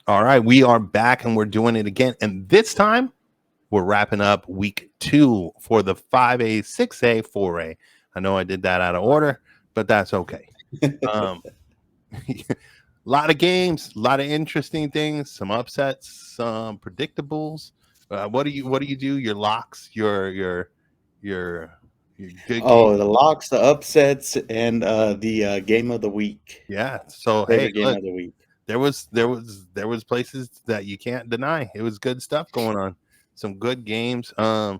All right, we are back and we're doing it again. And this time we're wrapping up week 2 for the 5A, 6A, 4A. I know I did that out of order, but that's okay. Um, a lot of games, a lot of interesting things, some upsets, some predictables. What do you do? Your locks, your your good game. Oh, the locks, the upsets, and the game of the week. Yeah. So hey, Favorite game look, of the week. there was places that you can't deny. It was good stuff going on. Some good games. Any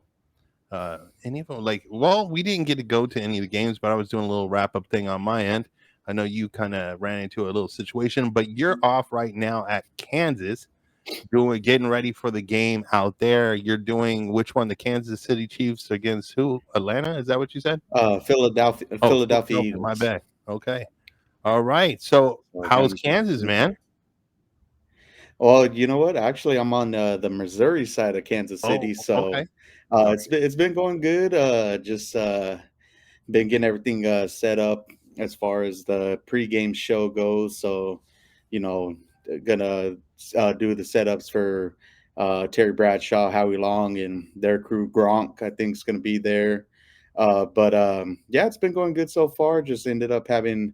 of them like well, we didn't get to go to any of the games, but I was doing a little wrap up thing on my end. I know you kind of ran into a little situation, but you're off right now at Kansas, doing getting ready for the game out there. You're doing which one? The Kansas City Chiefs against who? Atlanta? Is that what you said? Philadelphia, Oh, Philadelphia Philadelphia. My Eagles. bad. Okay. All right. So, So how's against Kansas, man? Well, you know what? Actually, I'm on the Missouri side of Kansas Oh, City, so okay. All it's been going good. Just been getting everything set up as far as the pregame show goes. So, you know, gonna do the setups for Terry Bradshaw, Howie Long, and their crew. Gronk, I think, is gonna be there. But yeah, it's been going good so far. Just ended up having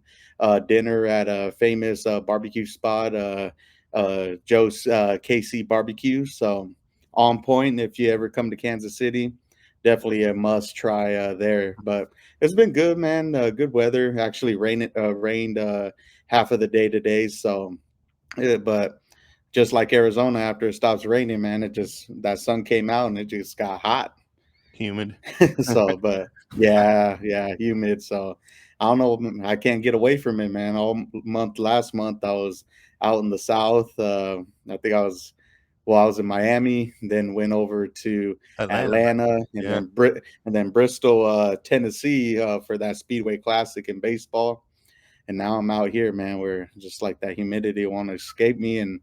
dinner at a famous barbecue spot, Joe's KC Barbecue. So on point. If you ever come to Kansas City, definitely a must try there. But it's been good, man. Good weather. Actually, rained half of the day today. So, but just like Arizona, after it stops raining, man, it just that sun came out and it just got hot. humid. So, but yeah, humid. So I don't know. I can't get away from it, man. Last month, I was out in the south. I think I was in Miami, then went over to Atlanta. Atlanta, Yeah. and then Bristol, Tennessee, for that Speedway Classic in baseball. And now I'm out here, man, where just like that humidity want to escape me, and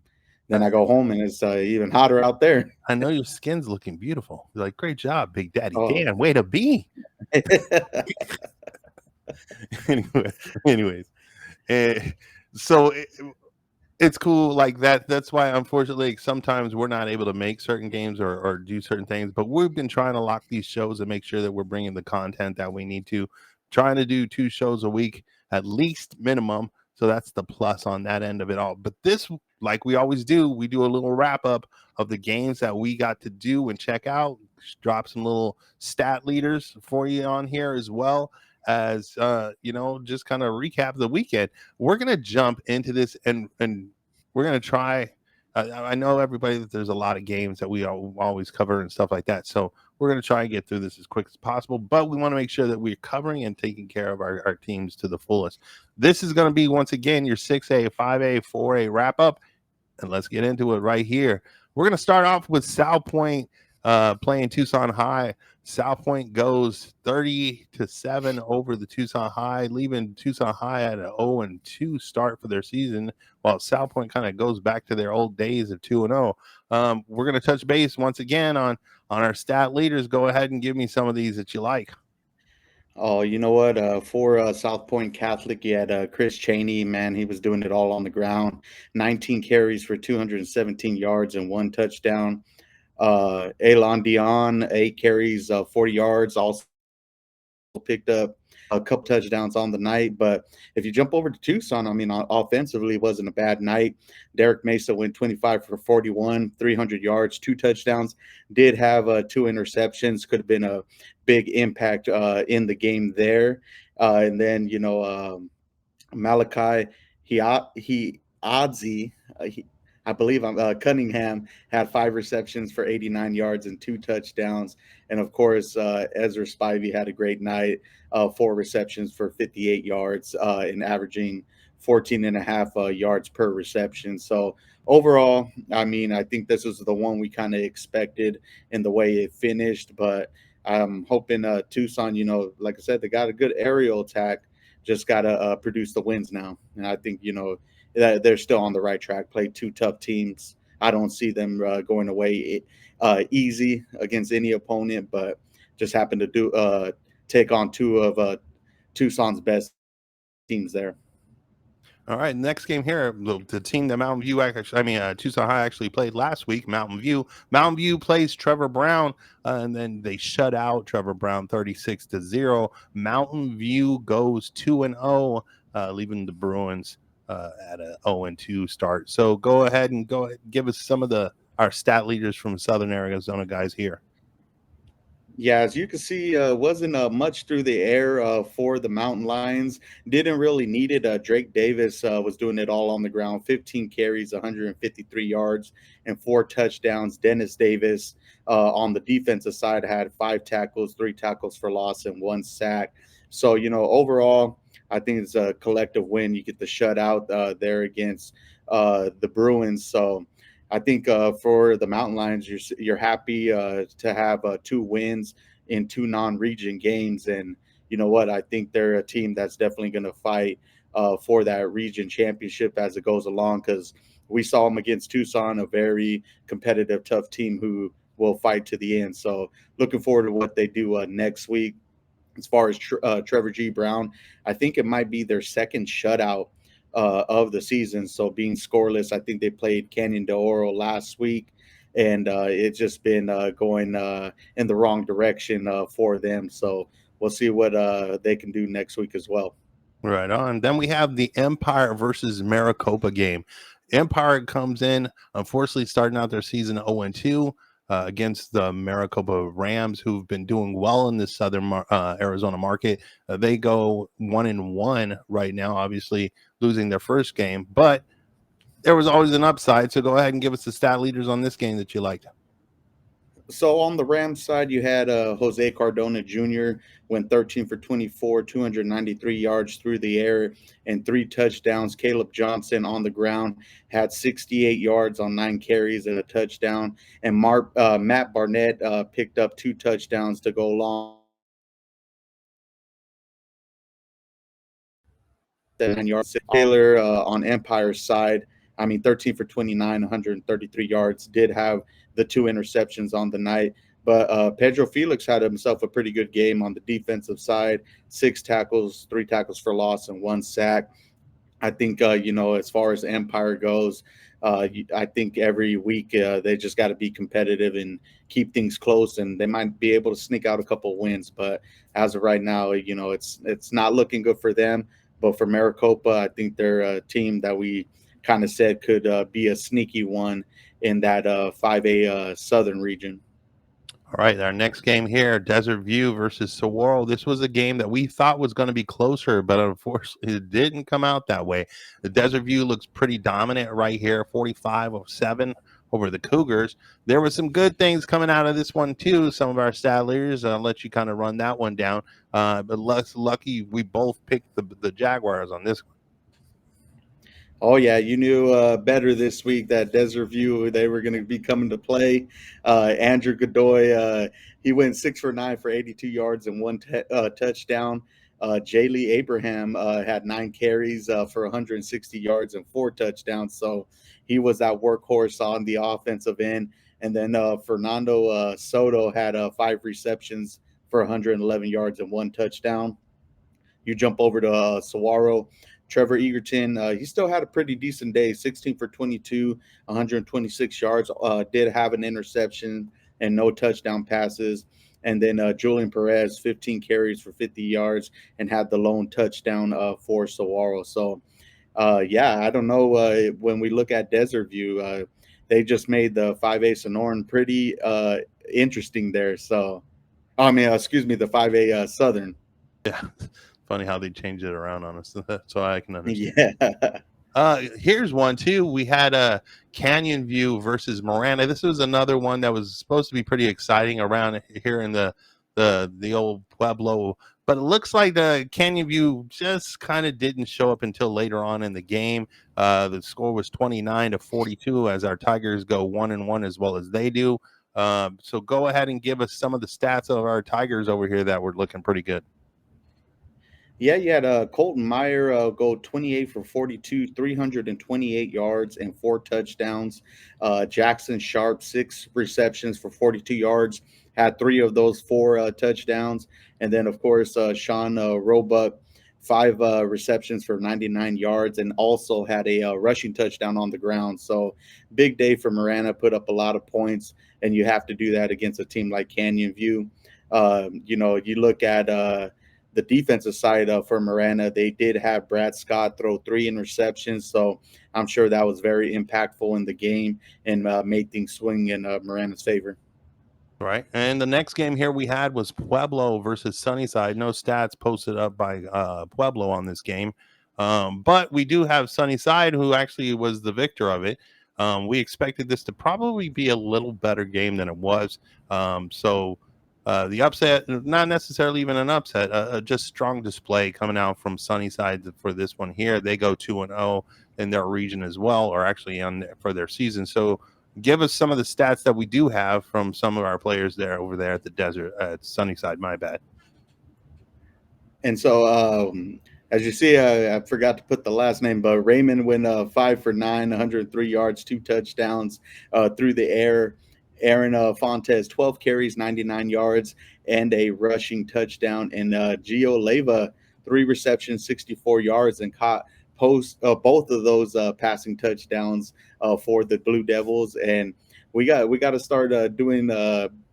then I go home and it's even hotter out there. I know your skin's looking beautiful. You're like, great job, Big Daddy. Oh. Damn, way to be. anyway, anyways, eh, so it's cool like that. That's why, unfortunately, sometimes we're not able to make certain games or do certain things. But we've been trying to lock these shows and make sure that we're bringing the content that we need to. Trying to do 2 shows a week at least minimum. So that's the plus on that end of it all. But this, like we always do, we do a little wrap up of the games that we got to do and check out. Drop some little stat leaders for you on here as well as just kind of recap the weekend. We're gonna jump into this and we're gonna try. I know everybody that there's a lot of games that we always cover and stuff like that. So we're gonna try and get through this as quick as possible. But we want to make sure that we're covering and taking care of our teams to the fullest. This is gonna be once again your 6A, 5A, 4A wrap up, and let's get into it right here. We're gonna start off with Salpointe playing Tucson High. Salpointe goes 30-7 over the Tucson High, leaving Tucson High at an 0-2 start for their season, while Salpointe kind of goes back to their old days of 2-0. We're gonna touch base once again on our stat leaders. Go ahead and give me some of these that you like. Oh, you know what? For South Point Catholic, you had Chris Cheney. Man, he was doing it all on the ground. 19 carries for 217 yards and 1 touchdown. Elon Dion, 8 carries, 40 yards. Also picked up a couple touchdowns on the night. But if you jump over to Tucson, I mean, offensively, it wasn't a bad night. Derek Mesa went 25 for 41, 300 yards, 2 touchdowns. Did have 2 interceptions. Could have been a big impact in the game there. And then, Malachi he Odzi, I believe Cunningham had 5 receptions for 89 yards and 2 touchdowns, and of course Ezra Spivey had a great night, 4 receptions for 58 yards and averaging 14 and a half yards per reception. So overall, I mean, I think this is the one we kind of expected in the way it finished, but I'm hoping Tucson, like I said, they got a good aerial attack, just got to produce the wins now. And I think, that they're still on the right track. Played 2 tough teams. I don't see them going away easy against any opponent, but just happen to take on two of Tucson's best teams there. All right, next game here, the team that Mountain View actually, Tucson High actually played last week. Mountain View. Mountain View plays Trevor Brown, and then they shut out Trevor Brown 36-0. Mountain View goes 2-0, leaving the Bruins at a 0-2 start. So go ahead, give us some of the our stat leaders from Southern Arizona guys here. Yeah, as you can see, wasn't much through the air for the Mountain Lions. Didn't really need it. Drake Davis was doing it all on the ground. 15 carries, 153 yards, and 4 touchdowns. Dennis Davis on the defensive side had 5 tackles, 3 tackles for loss, and 1 sack. So overall, I think it's a collective win. You get the shutout there against the Bruins. So I think for the Mountain Lions, you're happy to have 2 wins in 2 non-region games, and you know what? I think they're a team that's definitely going to fight for that region championship as it goes along. Because we saw them against Tucson, a very competitive, tough team who will fight to the end. So looking forward to what they do next week. As far as Trevor G. Brown, I think it might be their second shutout of the season. So being scoreless, I think they played Canyon de Oro last week, and it's just been going in the wrong direction for them. So we'll see what they can do next week as well. Right on. Then we have the Empire versus Maricopa game. Empire comes in, unfortunately, starting out their season 0-2 against the Maricopa Rams, who've been doing well in the southern Arizona market. They go 1-1 right now, obviously losing their first game, but there was always an upside. So go ahead and give us the stat leaders on this game that you liked. So on the Rams side, you had Jose Cardona Jr. went 13 for 24, 293 yards through the air and 3 touchdowns. Caleb Johnson on the ground had 68 yards on 9 carries and a touchdown. And Matt Barnett picked up 2 touchdowns to go along. That 9 yards. Taylor on Empire's side, 13 for 29, 133 yards, did have the 2 interceptions on the night. But Pedro Felix had himself a pretty good game on the defensive side, 6 tackles, 3 tackles for loss, and 1 sack. I think as far as Empire goes, I think every week they just got to be competitive and keep things close, and they might be able to sneak out a couple of wins. But as of right now, it's not looking good for them. But for Maricopa, I think they're a team that we kind of said could be a sneaky one in that 5A Southern region. All right, our next game here, Desert View versus Sahuaro. This was a game that we thought was going to be closer, but unfortunately, it didn't come out that way. The Desert View looks pretty dominant right here, 45-7 over the Cougars. There were some good things coming out of this one too. Some of our stat leaders, I'll let you kind of run that one down. But less lucky, we both picked the Jaguars on this one. Oh yeah, you knew better this week that Desert View they were going to be coming to play. Andrew Godoy, he went 6 for 9 for 82 yards and 1 touchdown. Jaylee Abraham had 9 carries for 160 yards and 4 touchdowns. So he was that workhorse on the offensive end. And then Fernando Soto had 5 receptions for 111 yards and 1 touchdown. You jump over to Sahuaro. Trevor Egerton, he still had a pretty decent day, 16 for 22, 126 yards. Did have an interception and no touchdown passes. And then Julian Perez, 15 carries for 50 yards and had the lone touchdown for Sahuaro. So, yeah, I don't know. When we look at Desert View, they just made the 5A Sonoran pretty interesting there. So, excuse me, the 5A Southern. Yeah, funny how they changed it around on us, so I can understand. Yeah. Here's one too. We had a Canyon View versus Marana. This was another one that was supposed to be pretty exciting around here in the old Pueblo, but it looks like the Canyon View just kind of didn't show up until later on in the game. The score was 29-42 as our Tigers go 1-1 as well as they do. So go ahead and give us some of the stats of our Tigers over here that were looking pretty good. Yeah, you had Colton Meyer go 28 for 42, 328 yards and 4 touchdowns. Jackson Sharp, 6 receptions for 42 yards, had 3 of those 4 touchdowns. And then, of course, Sean Roebuck, five receptions for 99 yards, and also had a rushing touchdown on the ground. So big day for Marana, put up a lot of points, and you have to do that against a team like Canyon View. You look at the defensive side for Marana, they did have Brad Scott throw three interceptions. So I'm sure that was very impactful in the game and made things swing in Marana's favor. Right. And the next game here we had was Pueblo versus Sunnyside. No stats posted up by Pueblo on this game. But we do have Sunnyside, who actually was the victor of it. We expected this to probably be a little better game than it was. The upset, not necessarily even an upset, just strong display coming out from Sunnyside for this one here. They go 2-0 in their region as well, or actually for their season. So give us some of the stats that we do have from some of our players there over there at the desert at Sunnyside. My bad. And so, as you see, I forgot to put the last name, but Raymond went 5 for 9, 103 yards, two touchdowns through the air. Aaron Fontes, 12 carries, 99 yards, and a rushing touchdown. And Gio Leva, three receptions, 64 yards, and caught both of those passing touchdowns for the Blue Devils. And we got to start doing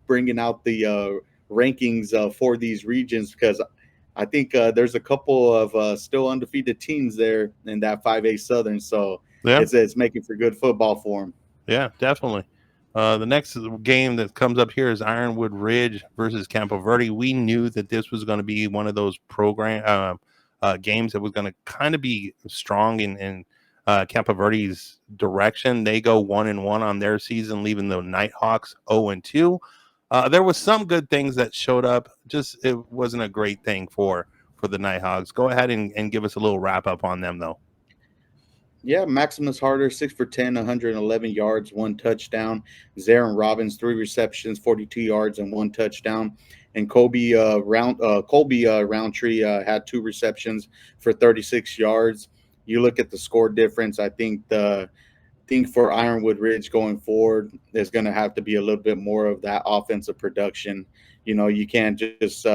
bringing out the rankings for these regions, because I think there's a couple of still undefeated teams there in that 5A Southern, so Yeah, it's making for good football for them. yeah, definitely. The next game that comes up here is Ironwood Ridge versus Campo Verde. We knew that this was going to be one of those games that was going to kind of be strong in Campo Verde's direction. They go 1-1 on their season, leaving the Nighthawks 0-2. There was some good things that showed up. Just it wasn't a great thing for the Nighthawks. Go ahead and give us a little wrap up on them, though. Yeah, Maximus Harder, 6 for 10, 111 yards, one touchdown. Zarin Robbins, three receptions, 42 yards, and one touchdown. And Colby Roundtree had two receptions for 36 yards. You look at the score difference. I think for Ironwood Ridge going forward, there's going to have to be a little bit more of that offensive production. You can't just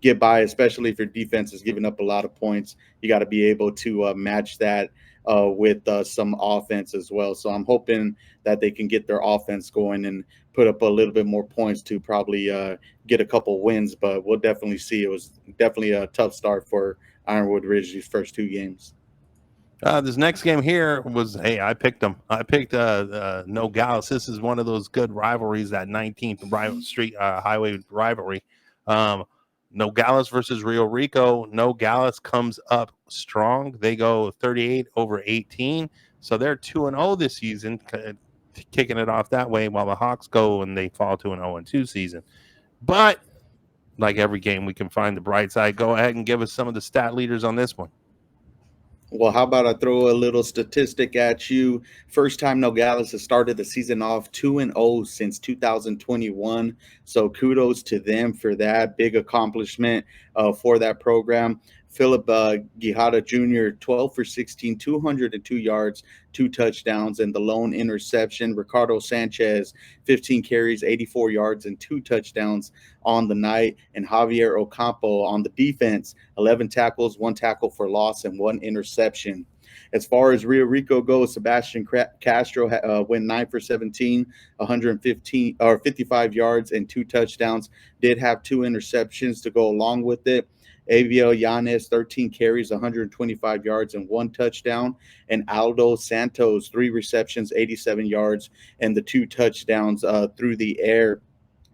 get by, especially if your defense is giving up a lot of points. You got to be able to match that with some offense as well. So I'm hoping that they can get their offense going and put up a little bit more points to probably get a couple wins. But we'll definitely see. It was definitely a tough start for Ironwood Ridge these first two games. This next game here was, hey, I picked them. I picked Nogales. This is one of those good rivalries, that 19th Street Highway rivalry. Um, Nogales versus Rico. Nogales comes up strong. They go 38-18. So they're 2-0 this season, kicking it off that way, while the Hawks go and they fall to an 0-2 season. But like every game, we can find the bright side. Go ahead and give us some of the stat leaders on this one. Well, how about I throw a little statistic at you? First time Nogales has started the season off 2-0 since 2021. So kudos to them for that big accomplishment for that program. Philip Guijada Jr., 12 for 16, 202 yards, two touchdowns, and the lone interception. Ricardo Sanchez, 15 carries, 84 yards, and two touchdowns on the night. And Javier Ocampo on the defense, 11 tackles, one tackle for loss, and one interception. As far as Rio Rico goes, Sebastian Castro went 9 for 17, 115 or 55 yards and two touchdowns. Did have two interceptions to go along with it. Avio Yanes, 13 carries, 125 yards, and one touchdown. And Aldo Santos, three receptions, 87 yards, and the two touchdowns through the air.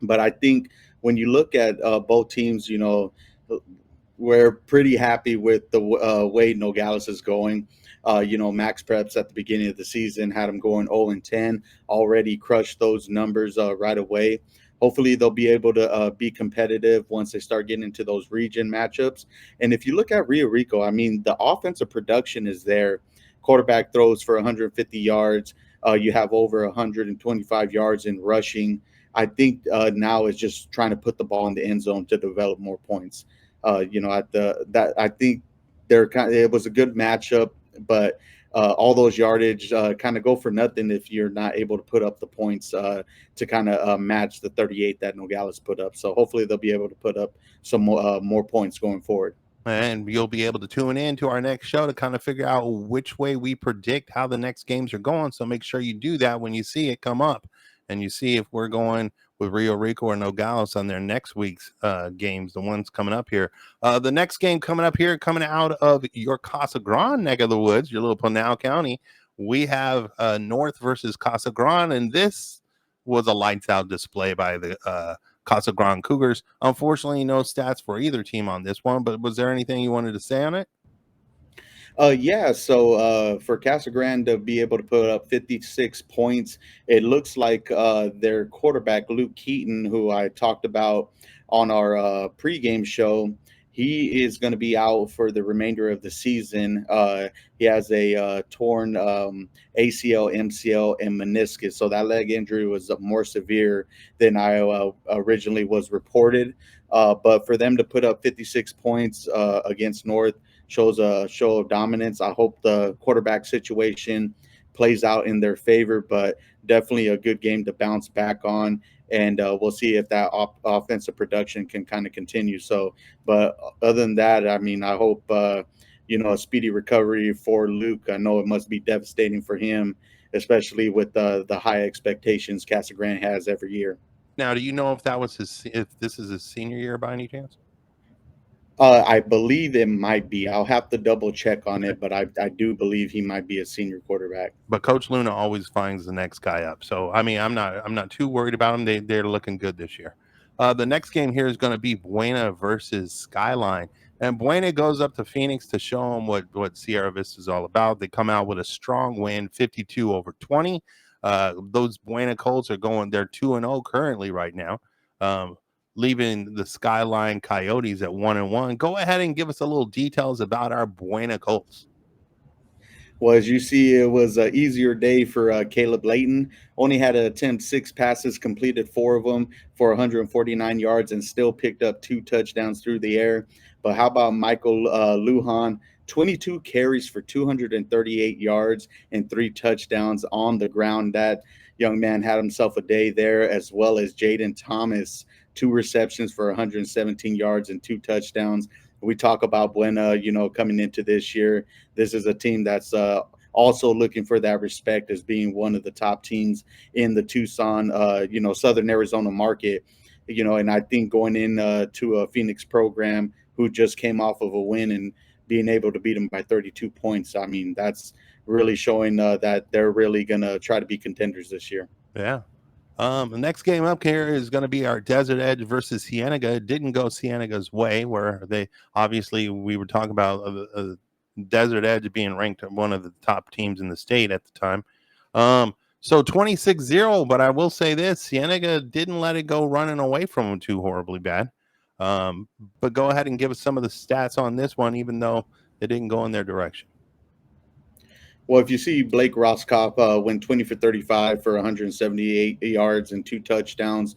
But I think when you look at both teams, we're pretty happy with the way Nogales is going. Max Preps at the beginning of the season had them going 0-10, already crushed those numbers right away. Hopefully, they'll be able to be competitive once they start getting into those region matchups. And if you look at Rio Rico, I mean, the offensive production is there. Quarterback throws for 150 yards. You have over 125 yards in rushing. I think now is just trying to put the ball in the end zone to develop more points. I think it was a good matchup, but all those yardage kind of go for nothing if you're not able to put up the points to kind of match the 38 that Nogales put up. So hopefully they'll be able to put up some more points going forward. And you'll be able to tune in to our next show to kind of figure out which way we predict how the next games are going. So make sure you do that when you see it come up, and you see if we're going with Rico or Nogales on their next week's games, the ones coming up here. The next game coming up here, coming out of your Casa Grande neck of the woods, your little Pinal County, we have North versus Casa Grande, and this was a lights out display by the Casa Grande Cougars. Unfortunately, no stats for either team on this one, but was there anything you wanted to say on it? Yeah, so for Casa Grande to be able to put up 56 points, it looks like their quarterback, Luke Keaton, who I talked about on our pregame show, he is going to be out for the remainder of the season. He has a torn ACL, MCL, and meniscus. So that leg injury was more severe than I originally was reported. But for them to put up 56 points against North, shows a show of dominance. I hope the quarterback situation plays out in their favor, but definitely a good game to bounce back on. And we'll see if that offensive production can kind of continue. So, but other than that, I mean, I hope, a speedy recovery for Luke. I know it must be devastating for him, especially with the high expectations Casa Grande has every year. Now, do you know if that was if this is his senior year by any chance? I believe it might be. I'll have to double check on it, but I do believe he might be a senior quarterback. But Coach Luna always finds the next guy up. So I mean, I'm not too worried about them. They're looking good this year. The next game here is going to be Buena versus Skyline, and Buena goes up to Phoenix to show them what Sierra Vista is all about. They come out with a strong win, 52-20. Those Buena Colts are going. They're 2-0 currently right now. Leaving the Skyline Coyotes at 1-1. Go ahead and give us a little details about our Buena Colts. Well, as you see, it was an easier day for Caleb Layton. Only had to attempt 6 passes, completed 4 of them for 149 yards, and still picked up 2 touchdowns through the air. But how about Michael Lujan? 22 carries for 238 yards and 3 touchdowns on the ground. That young man had himself a day there, as well as Jaden Thomas, 2 receptions for 117 yards and 2 touchdowns. We talk about Buena, coming into this year. This is a team that's also looking for that respect as being one of the top teams in the Tucson, Southern Arizona market. And I think going in to a Phoenix program who just came off of a win and being able to beat them by 32 points, I mean, that's really showing that they're really going to try to be contenders this year. Yeah. The next game up here is going to be our Desert Edge versus Cienega. It didn't go Cienega's way, where they obviously we were talking about Desert Edge being ranked one of the top teams in the state at the time. So 26-0, but I will say this, Cienega didn't let it go running away from them too horribly bad. But go ahead and give us some of the stats on this one, even though it didn't go in their direction. Well, if you see Blake Roscoff went 20 for 35 for 178 yards and 2 touchdowns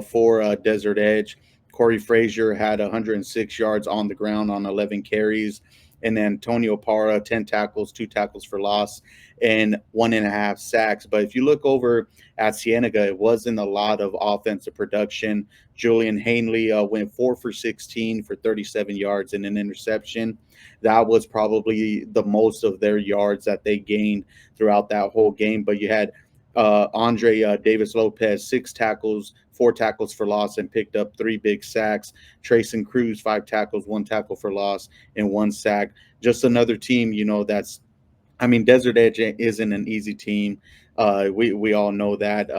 for Desert Edge. Corey Frazier had 106 yards on the ground on 11 carries. And then Antonio Parra, 10 tackles, 2 tackles for loss, and 1.5 sacks. But if you look over at Cienega, it wasn't a lot of offensive production. Julian Hanley went 4 for 16 for 37 yards and an interception. That was probably the most of their yards that they gained throughout that whole game. But you had Andre Davis Lopez, 6 tackles, 4 tackles for loss, and picked up 3 big sacks. Trayson Cruz, 5 tackles, 1 tackle for loss, and 1 sack. Just another team, Desert Edge isn't an easy team. We all know that.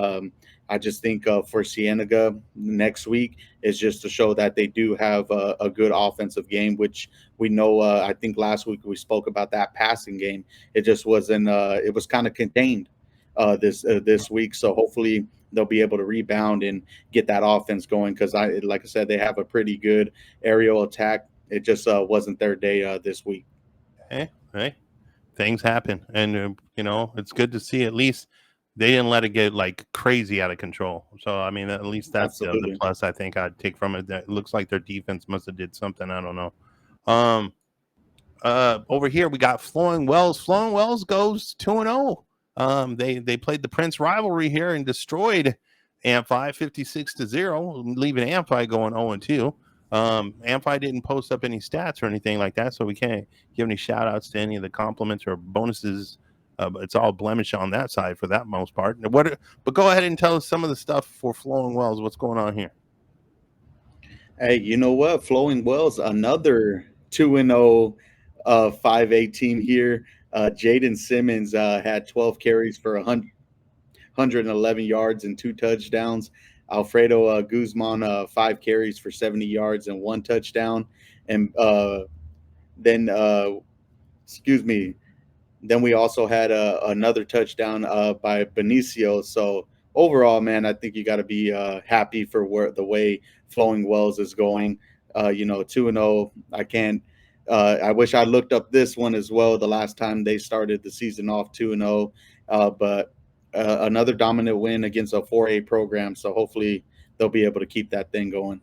I just think for Cienega next week is just to show that they do have a good offensive game, which we know. I think last week we spoke about that passing game. It just wasn't. It was kind of contained this week. So hopefully they'll be able to rebound and get that offense going because like I said, they have a pretty good aerial attack. It just wasn't their day this week. Hey, things happen, and it's good to see at least they didn't let it get like crazy out of control. So I mean, at least that's the Absolutely. plus I think I'd take from it. That it looks like their defense must have did something. I don't know. Um, over here we got Flowing Wells. Flowing Wells goes 2-0. They played the Prince rivalry here and destroyed Amphi 56-0, leaving Amphi going 0-2. Amphi didn't post up any stats or anything like that, so we can't give any shout outs to any of the compliments or bonuses. It's all blemish on that side for that most part. But go ahead and tell us some of the stuff for Flowing Wells. What's going on here? Hey, you know what? Flowing Wells, another 2-0 5A team here. Jaden Simmons had 12 carries for 111 yards and 2 touchdowns. Alfredo Guzman, 5 carries for 70 yards and 1 touchdown. And then, excuse me, then we also had another touchdown by Benicio. So overall, man, I think you got to be happy for where the way Flowing Wells is going. 2-0. I can't. I wish I looked up this one as well. The last time they started the season off 2-0, but another dominant win against a 4A program. So hopefully they'll be able to keep that thing going.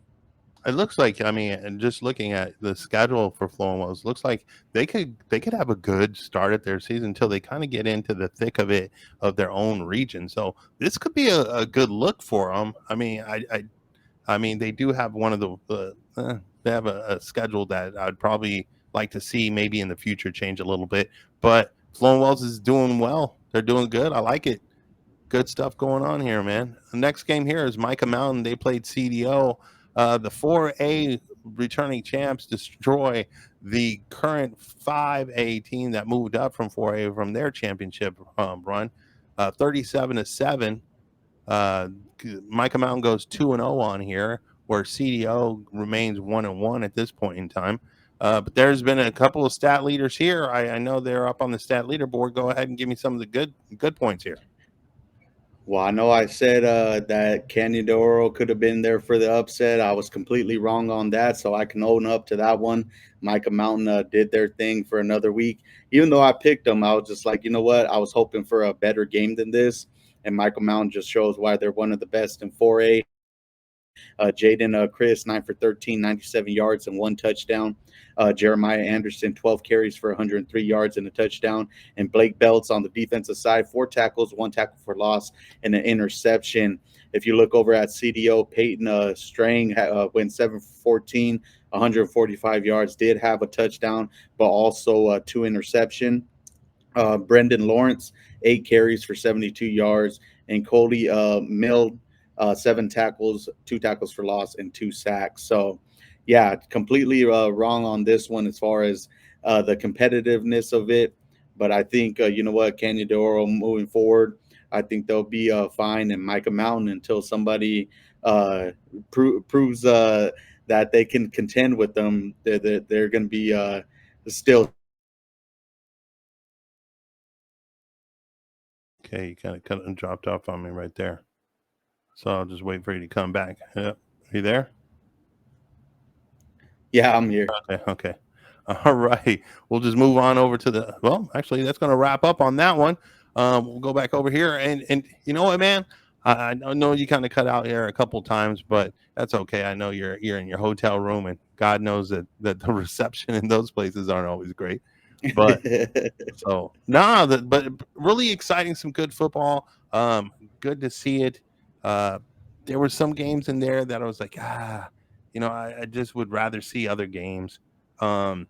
It looks like, I mean, and just looking at the schedule for Flowing Wells, looks like they could have a good start at their season until they kind of get into the thick of it of their own region. So this could be a good look for them. I mean, they do have one of they have a schedule that I'd probably like to see maybe in the future change a little bit. But Flowing Wells is doing well. They're doing good. I like it. Good stuff going on here, man. The next game here is Mica Mountain. They played CDO. The 4A returning champs destroy the current 5A team that moved up from 4A from their championship run, 37-7. Uh, Mica Mountain goes 2-0 on here, where CDO remains 1-1 at this point in time. But there's been a couple of stat leaders here. I know they're up on the stat leaderboard. Go ahead and give me some of the good points here. Well, I know I said that Canyon de Oro could have been there for the upset. I was completely wrong on that, so I can own up to that one. Micah Mountain did their thing for another week. Even though I picked them, I was just like, you know what? I was hoping for a better game than this, and Michael Mountain just shows why they're one of the best in 4A. Jaden Chris, 9 for 13, 97 yards and 1 touchdown. Jeremiah Anderson, 12 carries for 103 yards and a touchdown. And Blake Belts on the defensive side, 4 tackles, 1 tackle for loss, and an interception. If you look over at CDO, Peyton Strang went 7 for 14, 145 yards, did have a touchdown, but also 2 interception. Brendan Lawrence, 8 carries for 72 yards, and Cody Mill, 7 tackles, 2 tackles for loss, and 2 sacks. So, yeah, completely wrong on this one as far as the competitiveness of it. But I think, you know what, Canyon de Oro moving forward, I think they'll be fine in Micah Mountain until somebody uh, proves that they can contend with them. They're going to be still. Okay, you kind of dropped off on me right there. So I'll just wait for you to come back. Yep. Are you there? Yeah, I'm here. Okay. Okay. All right. We'll just move on over to the. Well, actually, that's going to wrap up on that one. We'll go back over here, and you know what, man? I know you kind of cut out here a couple times, but that's okay. I know you're in your hotel room, and God knows that the reception in those places aren't always great. But so no, but really exciting, some good football. Good to see it. Uh, there were some games in there that I was like, I just would rather see other games. Um,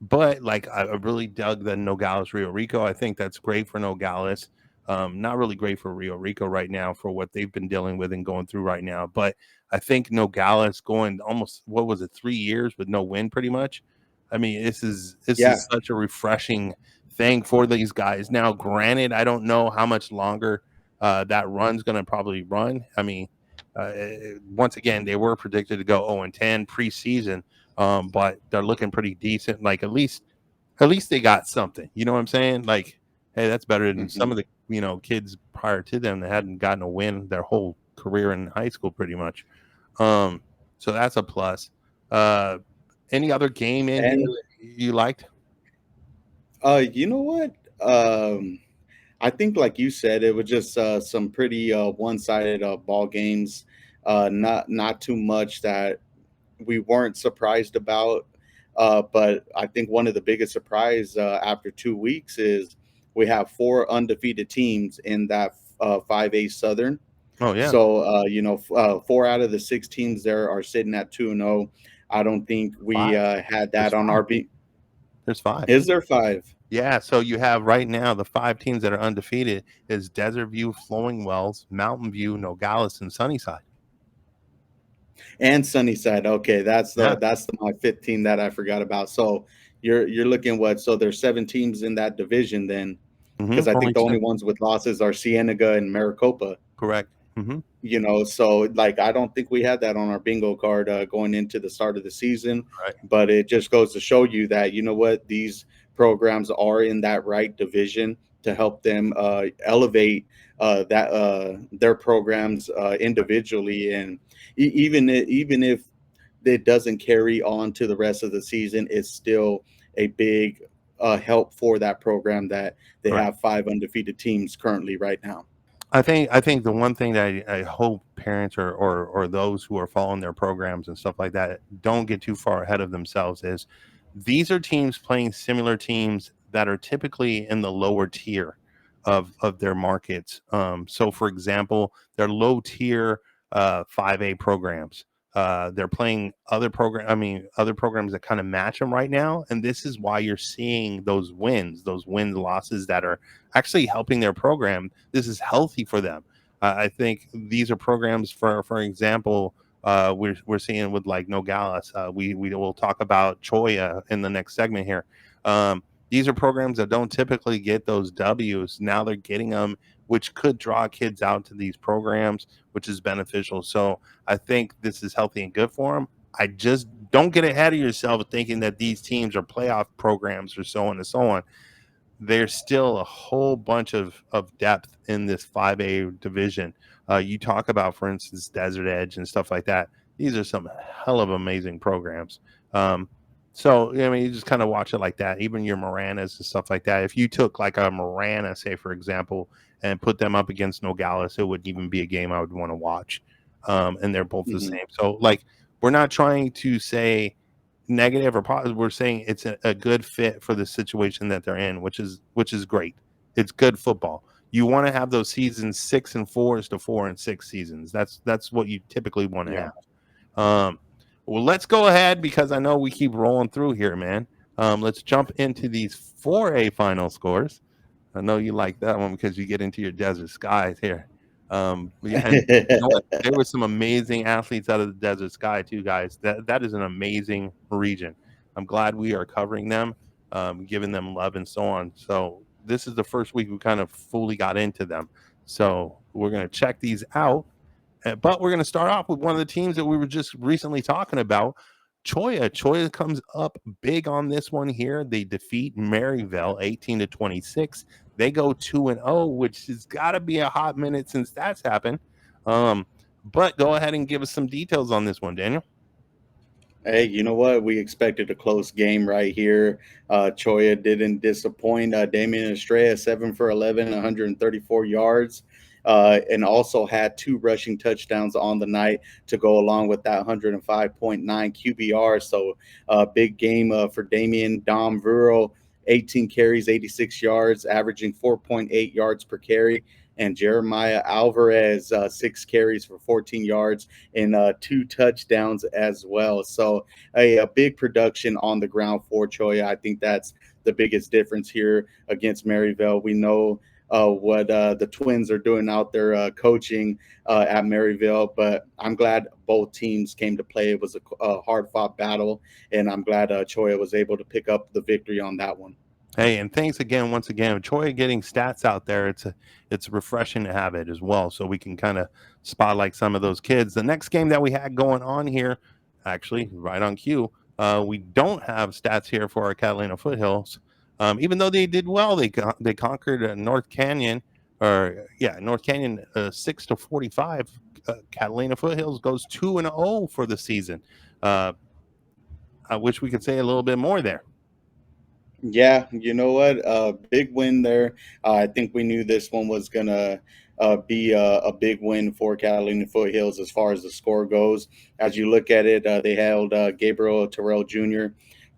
but like I really dug the Nogales Rio Rico. I think that's great for Nogales. Not really great for Rio Rico right now for what they've been dealing with and going through right now. But I think Nogales going almost, what was it, 3 years with no win pretty much. I mean, this is Yeah. such a refreshing thing for these guys. Now, granted, I don't know how much longer that run's going to probably run. I mean, once again, they were predicted to go 0-10 preseason, but they're looking pretty decent. Like at least they got something. You know what I'm saying? Like, hey, that's better than some Mhm. of the kids prior to them that hadn't gotten a win their whole career in high school, pretty much. Um, so that's a plus. Uh, any other game in here And that you liked? you know what? I think, like you said, it was just some pretty one-sided ball games. Not too much that we weren't surprised about. But I think one of the biggest surprise after 2 weeks is we have 4 undefeated teams in that 5A Southern. Oh yeah, So 4 out of the 6 teams there are sitting at 2-0. I don't think we 5. had There's that on 5. our beat. There's 5. Is there 5? Yeah, so you have right now the 5 teams that are undefeated is Desert View, Flowing Wells, Mountain View, Nogales, and Sunnyside. And Sunnyside. Okay, Yeah. that's my fifth team that I forgot about. So you're looking what? So there's 7 teams in that division then, because I think Only the 10. only ones with losses are Cienega and Maricopa. Correct. Hmm. So like I don't think we had that on our bingo card going into the start of the season, Right. but it just goes to show you that you know what, these programs are in that right division to help them elevate that their programs individually, and even if it doesn't carry on to the rest of the season, it's still a big help for that program that they Correct. have 5 undefeated teams currently right now. I think the one thing that I hope parents or those who are following their programs and stuff like that don't get too far ahead of themselves is these are teams playing similar teams that are typically in the lower tier of their markets. So for example, they're low tier 5A programs. They're playing other programs that kind of match them right now, and this is why you're seeing those wins losses that are actually helping their program. This is healthy for them. I think these are programs, for example, we're seeing with like Nogales. We will talk about Cholla in the next segment here. These are programs that don't typically get those W's. Now they're getting them, which could draw kids out to these programs, which is beneficial. So I think this is healthy and good for them. I just don't get ahead of yourself thinking that these teams are playoff programs or so on and so on. There's still a whole bunch of depth in this 5A division. You talk about, for instance, Desert Edge and stuff like that. These are some hell of amazing programs. So, I mean, you just kind of watch it like that. Even your Maranas and stuff like that. If you took like a Marana, say, for example, and put them up against Nogales, it wouldn't even be a game I would want to watch. And they're both the Mhm. same. So, like, we're not trying to say negative or positive. We're saying it's a good fit for the situation that they're in, which is great. It's good football. You want to have those seasons 6 and 4s to 4 and 6 seasons. That's what you typically want to Yeah. have. Well, let's go ahead because I know we keep rolling through here, man. Let's jump into these 4A final scores. I know you like that one because you get into your desert skies here. Yeah, and you know what? There were some amazing athletes out of the desert sky too, guys. That is an amazing region. I'm glad we are covering them, giving them love and so on. So this is the first week we kind of fully got into them. So we're gonna check these out. But we're going to start off with one of the teams that we were just recently talking about. Cholla. Cholla comes up big on this one here. They defeat Maryville 18-26. They go 2-0, which has got to be a hot minute since that's happened. But go ahead and give us some details on this one, Daniel. Hey, you know what? We expected a close game right here. Cholla didn't disappoint. Damian Estrella, 7 for 11, 134 yards, and also had 2 rushing touchdowns on the night to go along with that 105.9 QBR. So, big game for Damian. Dom Vero, 18 carries, 86 yards, averaging 4.8 yards per carry. And Jeremiah Alvarez, 6 carries for 14 yards and 2 touchdowns as well. So a big production on the ground for Cholla. I think that's the biggest difference here against Maryville. We know what the Twins are doing out there coaching at Maryville, but I'm glad both teams came to play. It was a hard-fought battle, and I'm glad Cholla was able to pick up the victory on that one. Hey, and thanks again, once again, Troy getting stats out there. It's refreshing to have it as well, so we can kind of spotlight some of those kids. The next game that we had going on here, actually, right on cue, we don't have stats here for our Catalina Foothills. Even though they did well, they conquered North Canyon, North Canyon 6-45. Catalina Foothills goes 2-0 for the season. I wish we could say a little bit more there. Yeah, you know what? Big win there. I think we knew this one was gonna be a big win for Catalina Foothills as far as the score goes. As you look at it, they held Gabriel Terrell Jr.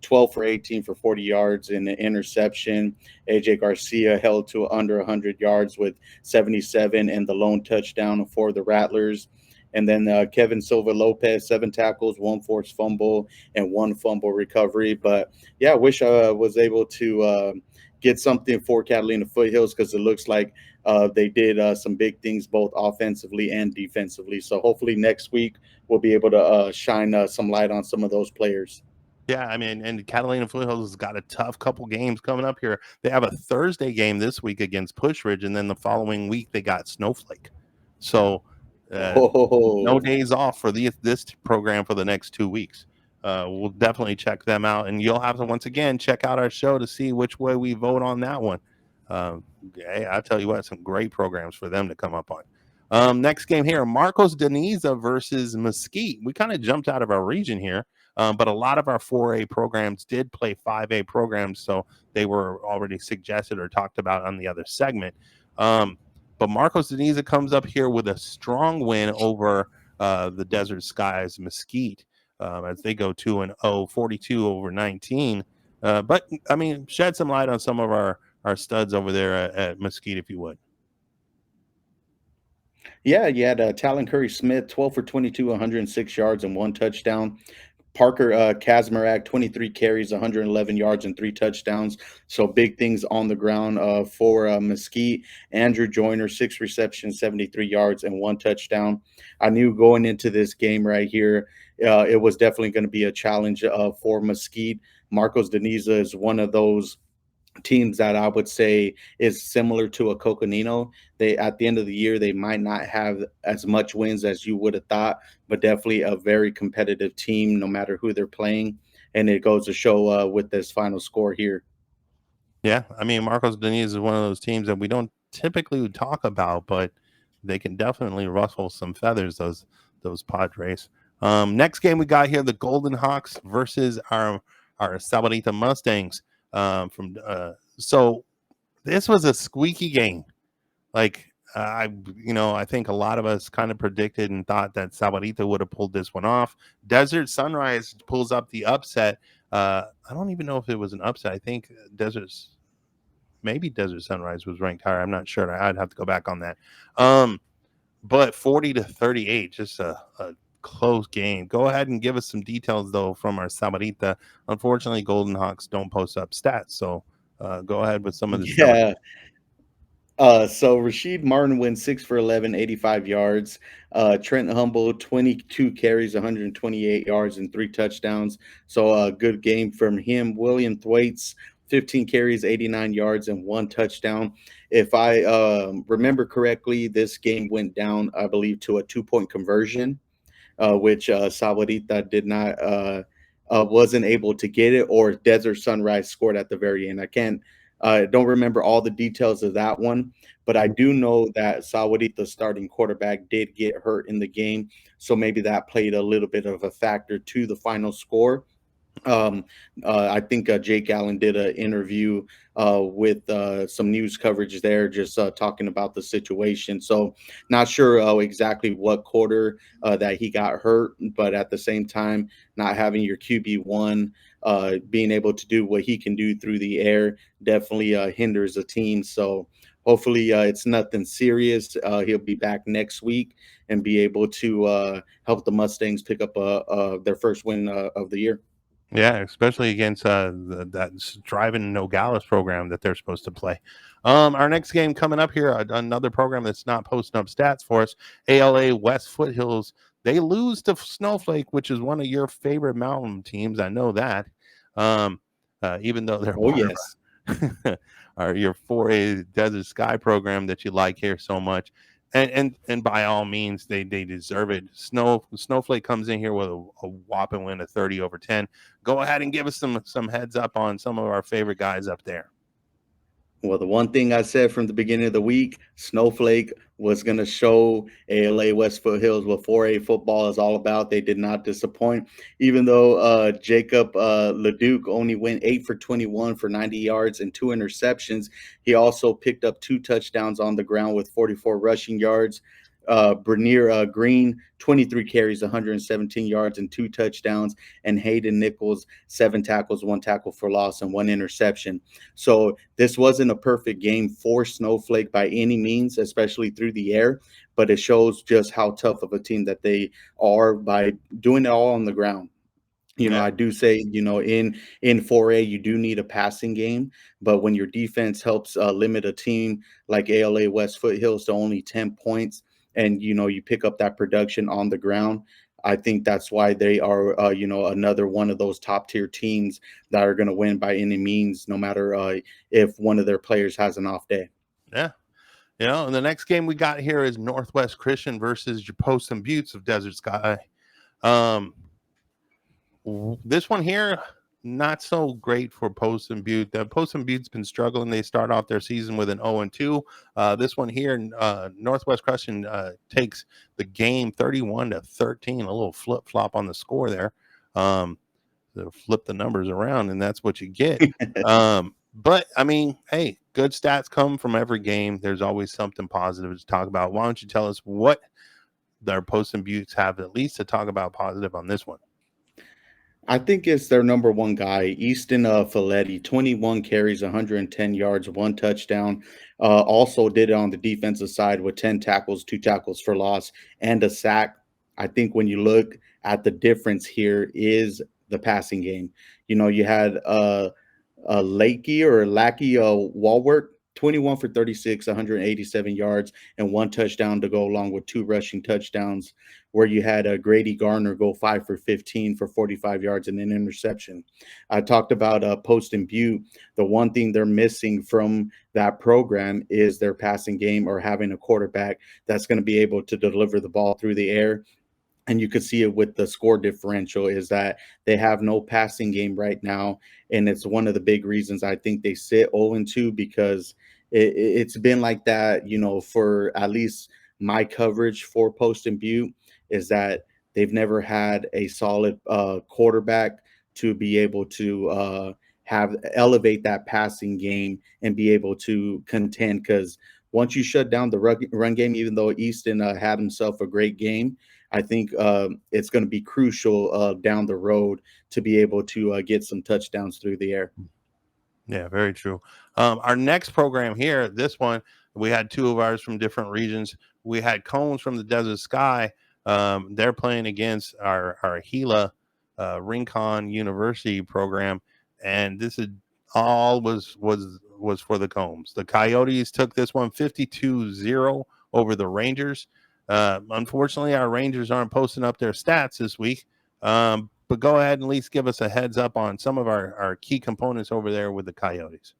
12 for 18 for 40 yards in the interception. AJ Garcia held to under 100 yards with 77 and the lone touchdown for the Rattlers. And then Kevin Silva Lopez, 7 tackles, 1 forced fumble, and 1 fumble recovery. But yeah, I wish I was able to get something for Catalina Foothills, because it looks like they did some big things both offensively and defensively. So hopefully next week we'll be able to shine some light on some of those players. Yeah, I mean, and Catalina Foothills has got a tough couple games coming up here. They have a Thursday game this week against Pushridge, and then the following week they got Snowflake. So no Oh, days off for this program for the next 2 weeks. We'll definitely check them out, and you'll have to once again check out our show to see which way we vote on that one. Uh, hey, I tell you what, some great programs for them to come up on. Next game here, Marcos Deniza versus Mesquite. We kind of jumped out of our region here, but a lot of our 4A programs did play 5A programs, so they were already suggested or talked about on the other segment. But Marcos Deniza comes up here with a strong win over the Desert Skies Mesquite as they go 2-0, 42 over 19. But I mean, shed some light on some of our studs over there at Mesquite, if you would. yeah, you had Talon Curry Smith, 12 for 22, 106 yards and 1 touchdown. Parker Kazmarak, 23 carries, 111 yards and 3 touchdowns. So big things on the ground for Mesquite. Andrew Joyner, 6 receptions, 73 yards and 1 touchdown. I knew going into this game right here, it was definitely going to be a challenge for Mesquite. Marcos Deniza is one of those teams that I would say is similar to a Coconino. They, at the end of the year, they might not have as much wins as you would have thought, but definitely a very competitive team no matter who they're playing. And it goes to show with this final score here. Yeah, I mean, Marcos Deniz is one of those teams that we don't typically talk about, but they can definitely ruffle some feathers. Those Padres. Next game we got here: the Golden Hawks versus our Sahuarita Mustangs. From so this was a squeaky game. Like I think a lot of us kind of predicted and thought that Sahuarita would have pulled this one off. Desert Sunrise pulls up the upset. I don't even know if it was an upset. I think maybe Desert Sunrise was ranked higher. I'm not sure. I'd have to go back on that. But 40-38, just a close game. Go ahead and give us some details though from our Sahuarita. Unfortunately, Golden Hawks don't post up stats, so go ahead with some of the Sahuarita. Yeah. So Rashid Martin wins 6 for 11, 85 yards. Trent Humble, 22 carries, 128 yards, and 3 touchdowns. So a good game from him. William Thwaites, 15 carries, 89 yards, and 1 touchdown. If I remember correctly, this game went down, I believe, to a 2 point conversion, which Sahuarita did not wasn't able to get it, or Desert Sunrise scored at the very end. Don't remember all the details of that one, but I do know that Sahuarita starting quarterback did get hurt in the game, so maybe that played a little bit of a factor to the final score. um, I think Jake Allen did an interview with some news coverage there, just talking about the situation. So, not sure exactly what quarter that he got hurt, but at the same time, not having your QB1 being able to do what he can do through the air definitely hinders a team. So, hopefully, it's nothing serious. He'll be back next week and be able to help the Mustangs pick up their first win of the year. Yeah, especially against that driving Nogales program that they're supposed to play. Our next game coming up here, another program that's not posting up stats for us, ALA West Foothills. They lose to Snowflake, which is one of your favorite mountain teams. I know that. Even though they're Oh, part yes. of your 4A Desert Sky program that you like here so much. And by all means, they deserve it. Snowflake comes in here with a whopping win of 30 over 10. Go ahead and give us some heads up on some of our favorite guys up there. Well, the one thing I said from the beginning of the week, Snowflake was going to show ALA West Foothills what 4A football is all about. They did not disappoint, even though Jacob Leduc only went 8 for 21 for 90 yards and 2 interceptions. He also picked up 2 touchdowns on the ground with 44 rushing yards. Bernier Green, 23 carries, 117 yards, and 2 touchdowns. And Hayden Nichols, 7 tackles, 1 tackle for loss, and 1 interception. So this wasn't a perfect game for Snowflake by any means, especially through the air, but it shows just how tough of a team that they are by doing it all on the ground. Yeah. I do say, in 4A, you do need a passing game, but when your defense helps limit a team like ALA West Foothills to only 10 points, and you pick up that production on the ground, I think that's why they are, another one of those top tier teams that are going to win by any means, no matter if one of their players has an off day. Yeah. And the next game we got here is Northwest Christian versus your Poston Buttes of Desert Sky. Um, this one here, not so great for Poston Butte. The Poston Butte's been struggling. They start off their season with an 0-2. This one here, Northwest Christian takes the game 31-13. A little flip flop on the score there. Flip the numbers around, and that's what you get. But I mean, hey, good stats come from every game. There's always something positive to talk about. Why don't you tell us what their Poston Buttes have at least to talk about positive on this one? I think it's their number one guy, Easton Folletti, 21 carries, 110 yards, 1 touchdown. Also did it on the defensive side with 10 tackles, 2 tackles for loss, and a sack. I think when you look at the difference here is the passing game. You had Lakey or Lackey Walworth, 21 for 36, 187 yards, and 1 touchdown to go along with 2 rushing touchdowns, where you had Grady Garner go 5 for 15 for 45 yards and an interception. I talked about Poston Butte. The one thing they're missing from that program is their passing game, or having a quarterback that's going to be able to deliver the ball through the air. And you could see it with the score differential, is that they have no passing game right now. And it's one of the big reasons I think they sit 0-2, because it's been like that, for at least my coverage for Poston Butte, is that they've never had a solid quarterback to be able to have elevate that passing game and be able to contend. Because once you shut down the run game, even though Easton had himself a great game, I think it's going to be crucial down the road to be able to get some touchdowns through the air. Yeah, very true. Our next program here, this one, we had two of ours from different regions. We had Combs from the Desert Sky. They're playing against our Gila Rincon University program, and this is all was for the Combs. The Coyotes took this one 52-0 over the Rangers. Unfortunately, our Rangers aren't posting up their stats this week. But go ahead and at least give us a heads up on some of our key components over there with the Coyotes.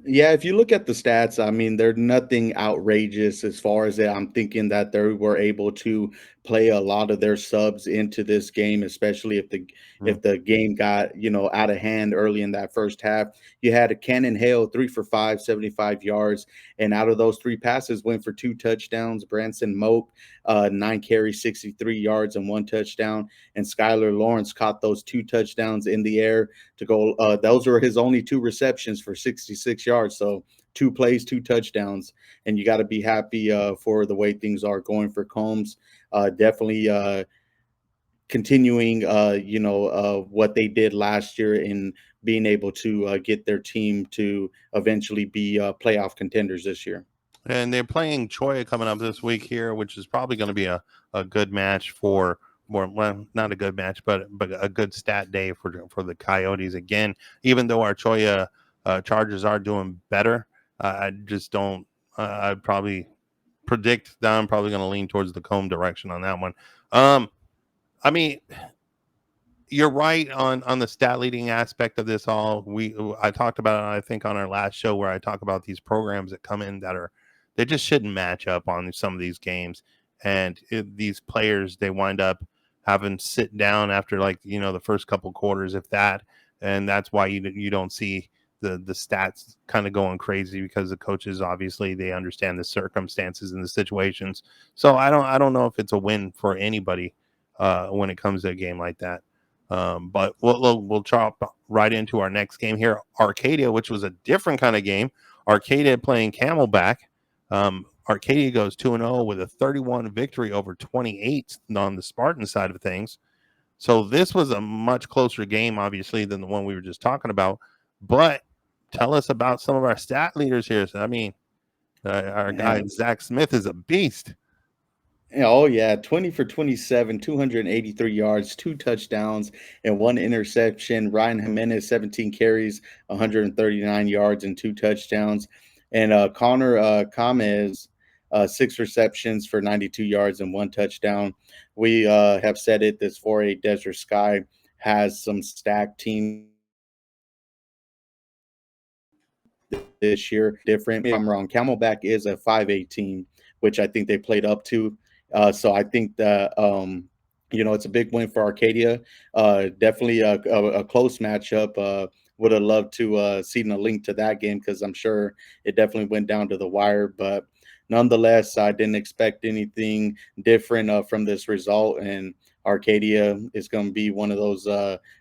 Yeah, if you look at the stats, I mean, they're nothing outrageous as far as that. I'm thinking that they were able to play a lot of their subs into this game, especially if the game got out of hand early in that first half. You had a Cannon Hale 3 for 5, 75 yards, and out of those 3 passes, went for 2 touchdowns. Branson Moak, 9 carries, 63 yards, and 1 touchdown. And Skylar Lawrence caught those 2 touchdowns in the air to go. Those were his only 2 receptions for 66 yards. So 2 plays, 2 touchdowns, and you got to be happy for the way things are going for Combs. Definitely continuing, what they did last year in being able to get their team to eventually be playoff contenders this year. And they're playing Cholla coming up this week here, which is probably going to be a good match for well, not a good match, but a good stat day for the Coyotes again. Even though our Cholla Chargers are doing better, I just don't. I'd probably predict that I'm probably going to lean towards the Comb direction on that one. I mean, you're right on the stat leading aspect of this all. I talked about it, I think, on our last show, where I talk about these programs that come in that they just shouldn't match up on some of these games, and these players, they wind up having sit down after the first couple quarters, if that, and that's why you don't see the stats kind of going crazy, because the coaches, obviously, they understand the circumstances and the situations. So I don't know if it's a win for anybody when it comes to a game like that. But we'll chop right into our next game here, Arcadia, which was a different kind of game. Arcadia playing Camelback. Arcadia goes 2-0 with a 31 victory over 28 on the Spartan side of things. So this was a much closer game, obviously, than the one we were just talking about. But tell us about some of our stat leaders here. So, I mean, our guy Man, Zach Smith is a beast. oh yeah, 20 for 27, 283 yards, two touchdowns, and one interception. Ryan Jimenez, 17 carries, 139 yards, and two touchdowns. And Connor Kamez, six receptions for 92 yards and one touchdown. We have said it, this 4A Desert Sky has some stacked teams this year. Different. If I'm wrong, Camelback is a 5A team, which I think they played up to. So I think that it's a big win for Arcadia. Definitely a close matchup. Would have loved to seen a link to that game because I'm sure it definitely went down to the wire. But nonetheless, I didn't expect anything different from this result, and Arcadia is going to be one of those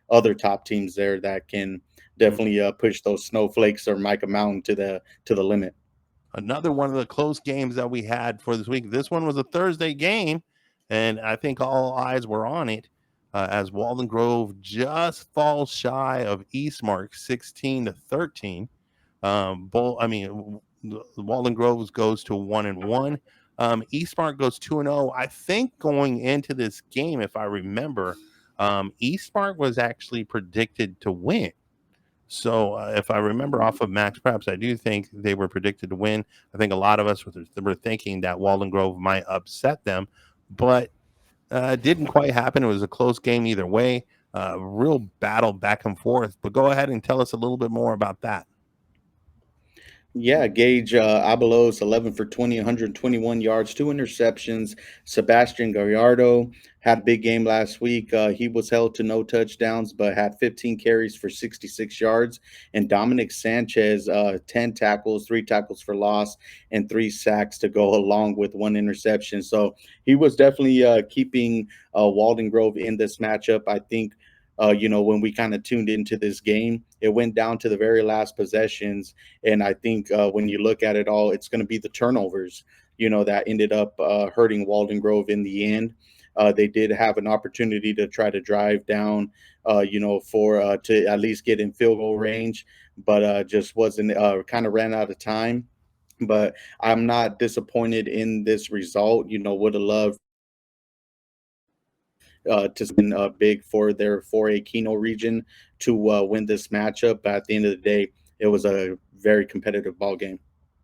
other top teams there that can definitely push those snowflakes or Mica Mountain to the limit. Another one of the close games that we had for this week. This one was a Thursday game, and I think all eyes were on it as Walden Grove just falls shy of Eastmark 16-13. Walden Groves goes to 1-1. Eastmark goes 2-0. I think going into this game, if I remember, Eastmark was actually predicted to win. So if I remember off of Max Preps, I do think they were predicted to win. I think a lot of us were thinking that Walden Grove might upset them, but it didn't quite happen. It was a close game either way. Real battle back and forth. But go ahead and tell us a little bit more about that. Yeah, Gage Abelos, 11 for 20, 121 yards, two interceptions. Sebastian Gallardo had a big game last week. He was held to no touchdowns, but had 15 carries for 66 yards. And Dominic Sanchez, 10 tackles, three tackles for loss, and three sacks to go along with one interception. So he was definitely keeping Walden Grove in this matchup. I think when we kind of tuned into this game, it went down to the very last possessions. And I think when you look at it all, it's going to be the turnovers, that ended up hurting Walden Grove in the end. They did have an opportunity to try to drive down, for to at least get in field goal range, but just wasn't, kind of ran out of time. But I'm not disappointed in this result. Would have loved to spin big for their 4A Keno region to win this matchup. But at the end of the day, it was a very competitive ball game.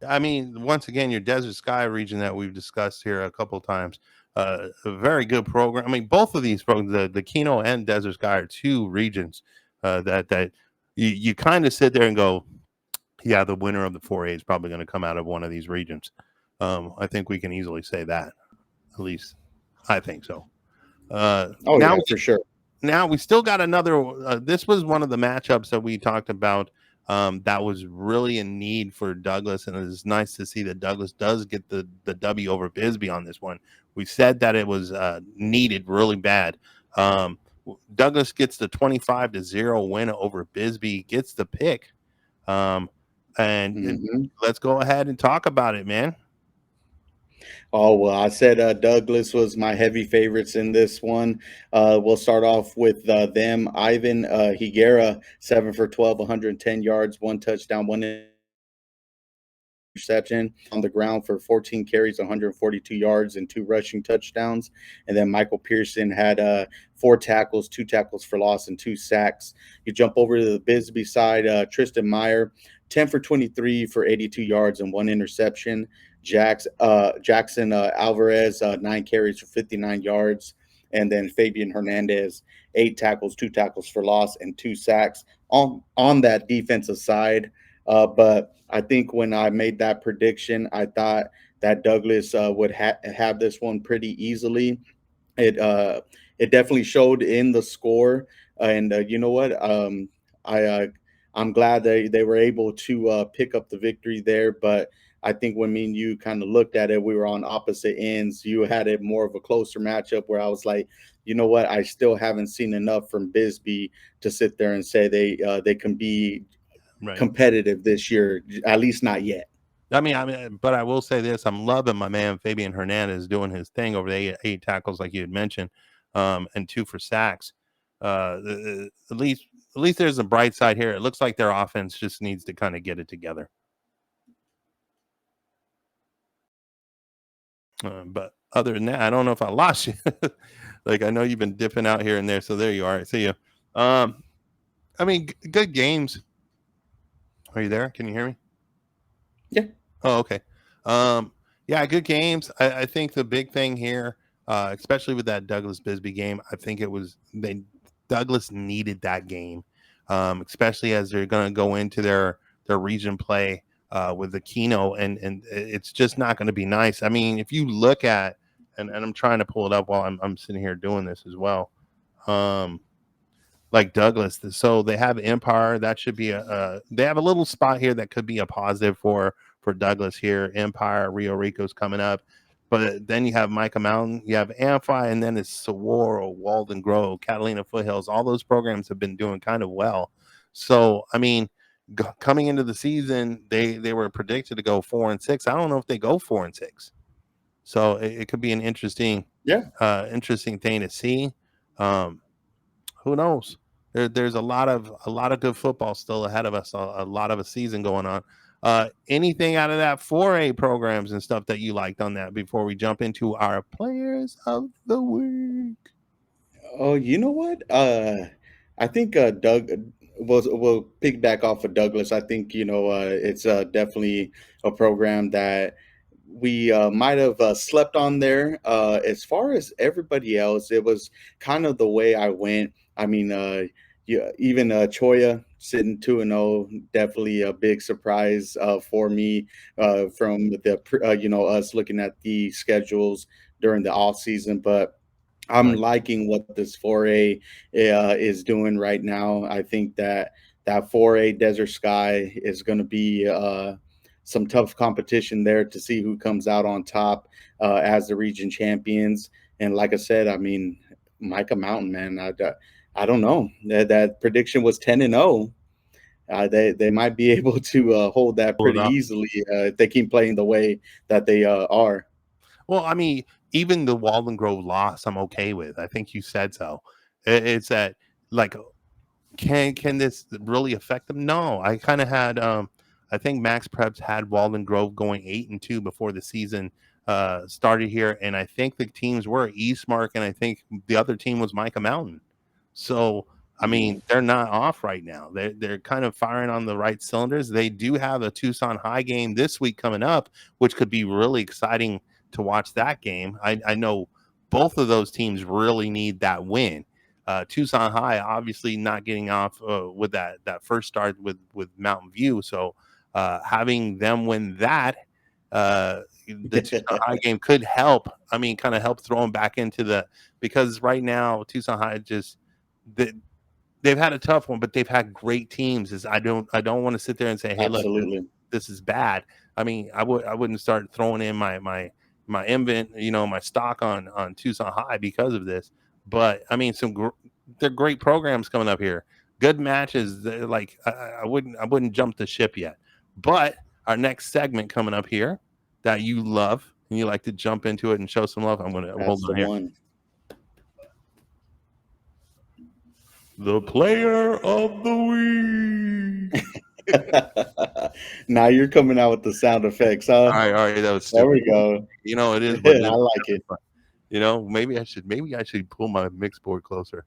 I mean, once again, your Desert Sky region that we've discussed here a couple of times, a very good program. I mean, both of these programs, the Keno and Desert Sky, are two regions that you kind of sit there and go, yeah, the winner of the 4A is probably going to come out of one of these regions. I think we can easily say that. At least I think so. Uh, Oh now yeah, for sure. now we still got another. This was one of the matchups that we talked about that was really in need for Douglas, and it's nice to see that Douglas does get the W over Bisbee on this one. We said that it was needed really bad. Douglas gets the 25-0 win over Bisbee, gets the pick, um, and Hmm. let's go ahead and talk about it, man. Oh well, I said Douglas was my heavy favorites in this one. We'll start off with them. Ivan Higuera, 7 for 12, 110 yards, one touchdown, one interception on the ground for 14 carries, 142 yards, and two rushing touchdowns. And then Michael Pearson had four tackles, two tackles for loss, and two sacks. You jump over to the Bisbee side, Tristan Meyer, 10 for 23 for 82 yards and one interception. Jackson Alvarez, nine carries for 59 yards. And then Fabian Hernandez, eight tackles, two tackles for loss, and two sacks on that defensive side. But I think when I made that prediction, I thought that Douglas would have this one pretty easily. It definitely showed in the score, and you know what? I I'm glad they were able to pick up the victory there. But I think when me and you kind of looked at it, we were on opposite ends. You had it more of a closer matchup where I was like, you know what? I still haven't seen enough from Bisbee to sit there and say they can be Right. competitive this year, at least not yet. but I will say this: I'm loving my man Fabian Hernandez doing his thing over the eight tackles, like you had mentioned, and 2 for sacks. At least there's a bright side here. It looks like their offense just needs to kind of get it together. But other than that, I don't know if I lost you. Like I know you've been dipping out here and there, so there you are. I see you. Good games. Are you there? Can you hear me? Yeah. Oh, okay. Yeah, good games. I think the big thing here, especially with that Douglas Bisbee game, I think Douglas needed that game, especially as they're going to go into their region play with the Keno, and it's just not going to be nice. I mean, if you look at, and I'm trying to pull it up while I'm sitting here doing this as well. Like Douglas. So they have Empire. That should be they have a little spot here that could be a positive for Douglas here. Empire, Rio Rico's coming up. But then you have Mica Mountain, you have Amphi, and then it's Sahuaro, Walden Grove, Catalina Foothills. All those programs have been doing kind of well. So, I mean, coming into the season, they were predicted to go 4-6. I don't know if they go 4-6. So it could be an interesting thing to see. Who knows? There's a lot of good football still ahead of us. A lot of a season going on. Anything out of that 4A programs and stuff that you liked on that before we jump into our players of the week? Oh, you know what? I think Doug will piggyback off of Douglas. I think it's definitely a program that we might have slept on there. As far as everybody else, it was kind of the way I went. I mean, yeah, even Cholla sitting 2-0, definitely a big surprise for me from us looking at the schedules during the off season, but. I'm Right. liking what this 4A is doing right now. I think that 4A Desert Sky is going to be some tough competition there to see who comes out on top as the region champions. And like I said, I mean, Micah Mountain, man, I don't know. That prediction was 10-0. They might be able to hold that Pull it pretty up. easily if they keep playing the way that they are. Well, I mean, even the Walden Grove loss, I'm okay with. I think you said so. It's that like can this really affect them? No, I kind of had I think Max Preps had Walden Grove going 8-2 before the season started here, and I think the teams were Eastmark, and I think the other team was Mica Mountain. So I mean, they're not off right now. They're kind of firing on the right cylinders. They do have a Tucson High game this week coming up, which could be really exciting to watch that game. I know both of those teams really need that win. Tucson High obviously not getting off with that first start with Mountain View, so having them win that the Tucson High game could help. I mean, kind of help throw them back into because right now Tucson High just they, they've had a tough one, but they've had great teams. I don't want to sit there and say, hey, look, Absolutely. this is bad. I mean, I wouldn't start throwing in my invent, my stock on Tucson High because of this. But I mean, they're great programs coming up here. Good matches. Like I wouldn't jump the ship yet. But our next segment coming up here that you love and you like to jump into it and show some love. I'm gonna hold That's the on here. one. The player of the week. Now you're coming out with the sound effects, huh? All right, that was There stupid. we go. It is what it I is. like it. Maybe I should pull my mix board closer,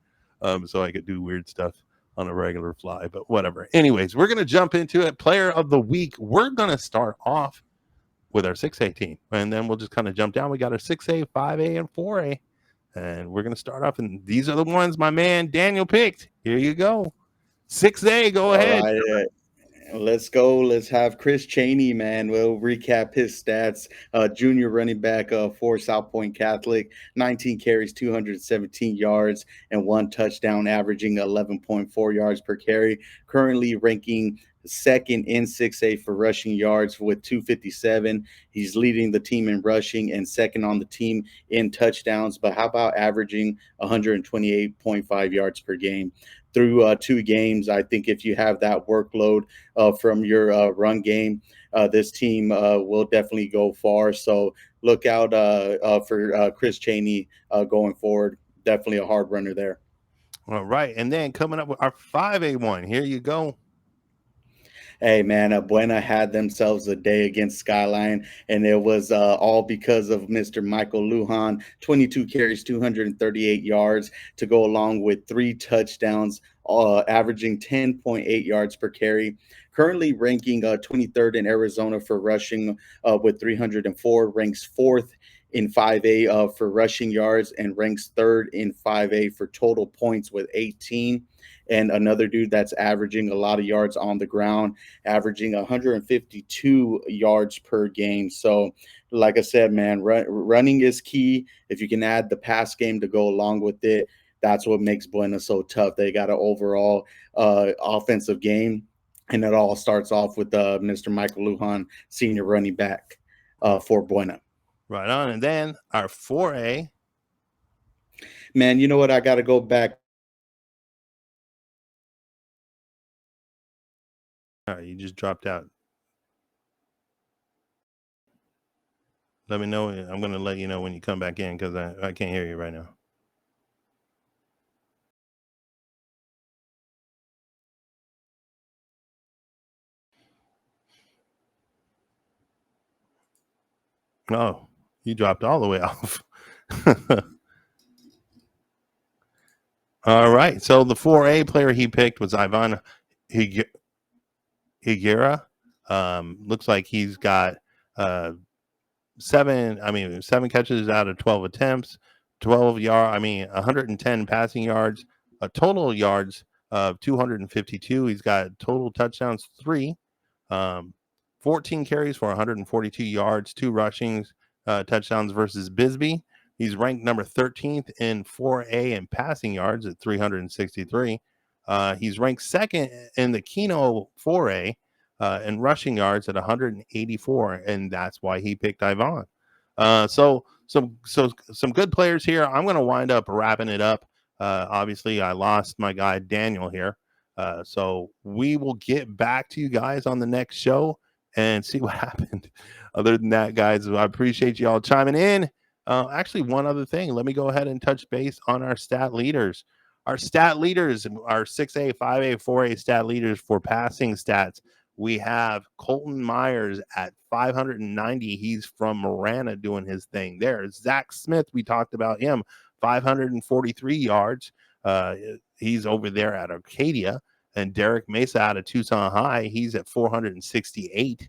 so I could do weird stuff on a regular fly. But whatever. Anyways, we're gonna jump into it. Player of the week. We're gonna start off with our 6A team, and then we'll just kind of jump down. We got our 6A, 5A, and 4A, and we're gonna start off. And these are the ones my man Daniel picked. Here you go. 6A. Go All ahead. right. Let's go. Let's have Chris Cheney, man. We'll recap his stats. Junior running back for Salpointe Catholic, 19 carries, 217 yards, and 1 touchdown, averaging 11.4 yards per carry. Currently ranking second in 6A for rushing yards with 257. He's leading the team in rushing and second on the team in touchdowns. But how about averaging 128.5 yards per game? through 2 games. I think if you have that workload from your run game, this team will definitely go far. So look out for Chris Chaney going forward. Definitely a hard runner there. All right. And then coming up with our 5A1. Here you go. Hey man, Buena had themselves a day against Skyline, and it was all because of Mr. Michael Lujan, 22 carries, 238 yards, to go along with 3 touchdowns, averaging 10.8 yards per carry. Currently ranking 23rd in Arizona for rushing with 304, ranks fourth in 5A for rushing yards, and ranks third in 5A for total points with 18. And another dude that's averaging a lot of yards on the ground, averaging 152 yards per game. So, like I said, man, running is key. If you can add the pass game to go along with it, that's what makes Buena so tough. They got an overall offensive game, and it all starts off with Mr. Michael Lujan, senior running back for Buena. Right on. And then our 4A. Man, you know what? I got to go back. All right, you just dropped out. Let me know. I'm going to let you know when you come back in because I can't hear you right now. Oh, you dropped all the way off. All right. So the 4A player he picked was Ivan Higuera. Looks like he's got seven catches out of 12 attempts, 110 passing yards, a total yards of 252. He's got total touchdowns 3, um, 14 carries for 142 yards, 2 rushings, touchdowns versus Bisbee. He's ranked number 13th in 4A in passing yards at 363. He's ranked second in the Keno 4A in rushing yards at 184, and that's why he picked Ivan. So some good players here. I'm going to wind up wrapping it up. Obviously, I lost my guy Daniel here. So we will get back to you guys on the next show and see what happened. Other than that, guys, I appreciate you all chiming in. Actually, one other thing. Let me go ahead and touch base on our stat leaders. Our stat leaders, our 6A, 5A, 4A stat leaders for passing stats. We have Colton Myers at 590. He's from Marana doing his thing there. Zach Smith, we talked about him, 543 yards. He's over there at Arcadia. And Derek Mesa out of Tucson High, he's at 468.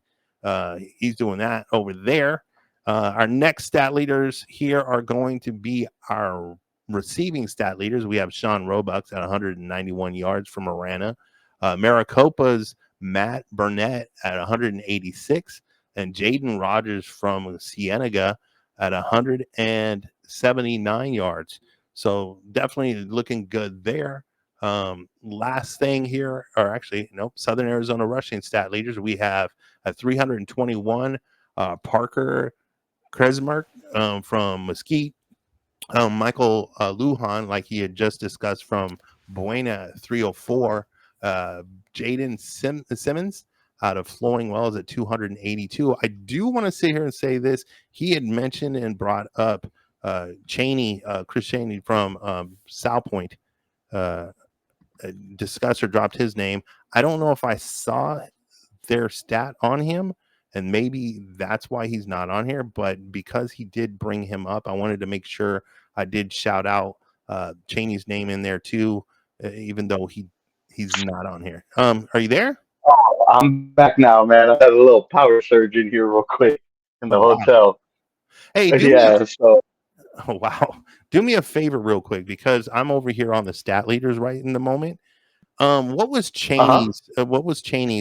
He's doing that over there. Our next stat leaders here are going to be our receiving stat leaders. We have Sean Roebucks at 191 yards from Marana. Maricopa's Matt Burnett at 186, and Jaden Rogers from Cienega at 179 yards. So definitely looking good there. Last thing here, or actually, nope, Southern Arizona rushing stat leaders. We have a 321 Parker Kresmark from Mesquite. Michael Lujan, like he had just discussed, from Buena 304. Jaden Simmons out of Flowing Wells at 282. I do want to sit here and say this. He had mentioned and brought up Chaney, Chris Chaney from Salpointe, discussed or dropped his name. I don't know if I saw their stat on him, and maybe that's why he's not on here. But because he did bring him up, I wanted to make sure I did shout out Chaney's name in there too, even though he's not on here. Are you there? Oh, I'm back now, man. I had a little power surge in here real quick in the Oh wow! hotel. Hey, Yeah, so oh wow, do me a favor real quick because I'm over here on the stat leaders right in the moment. What was uh-huh. Chaney's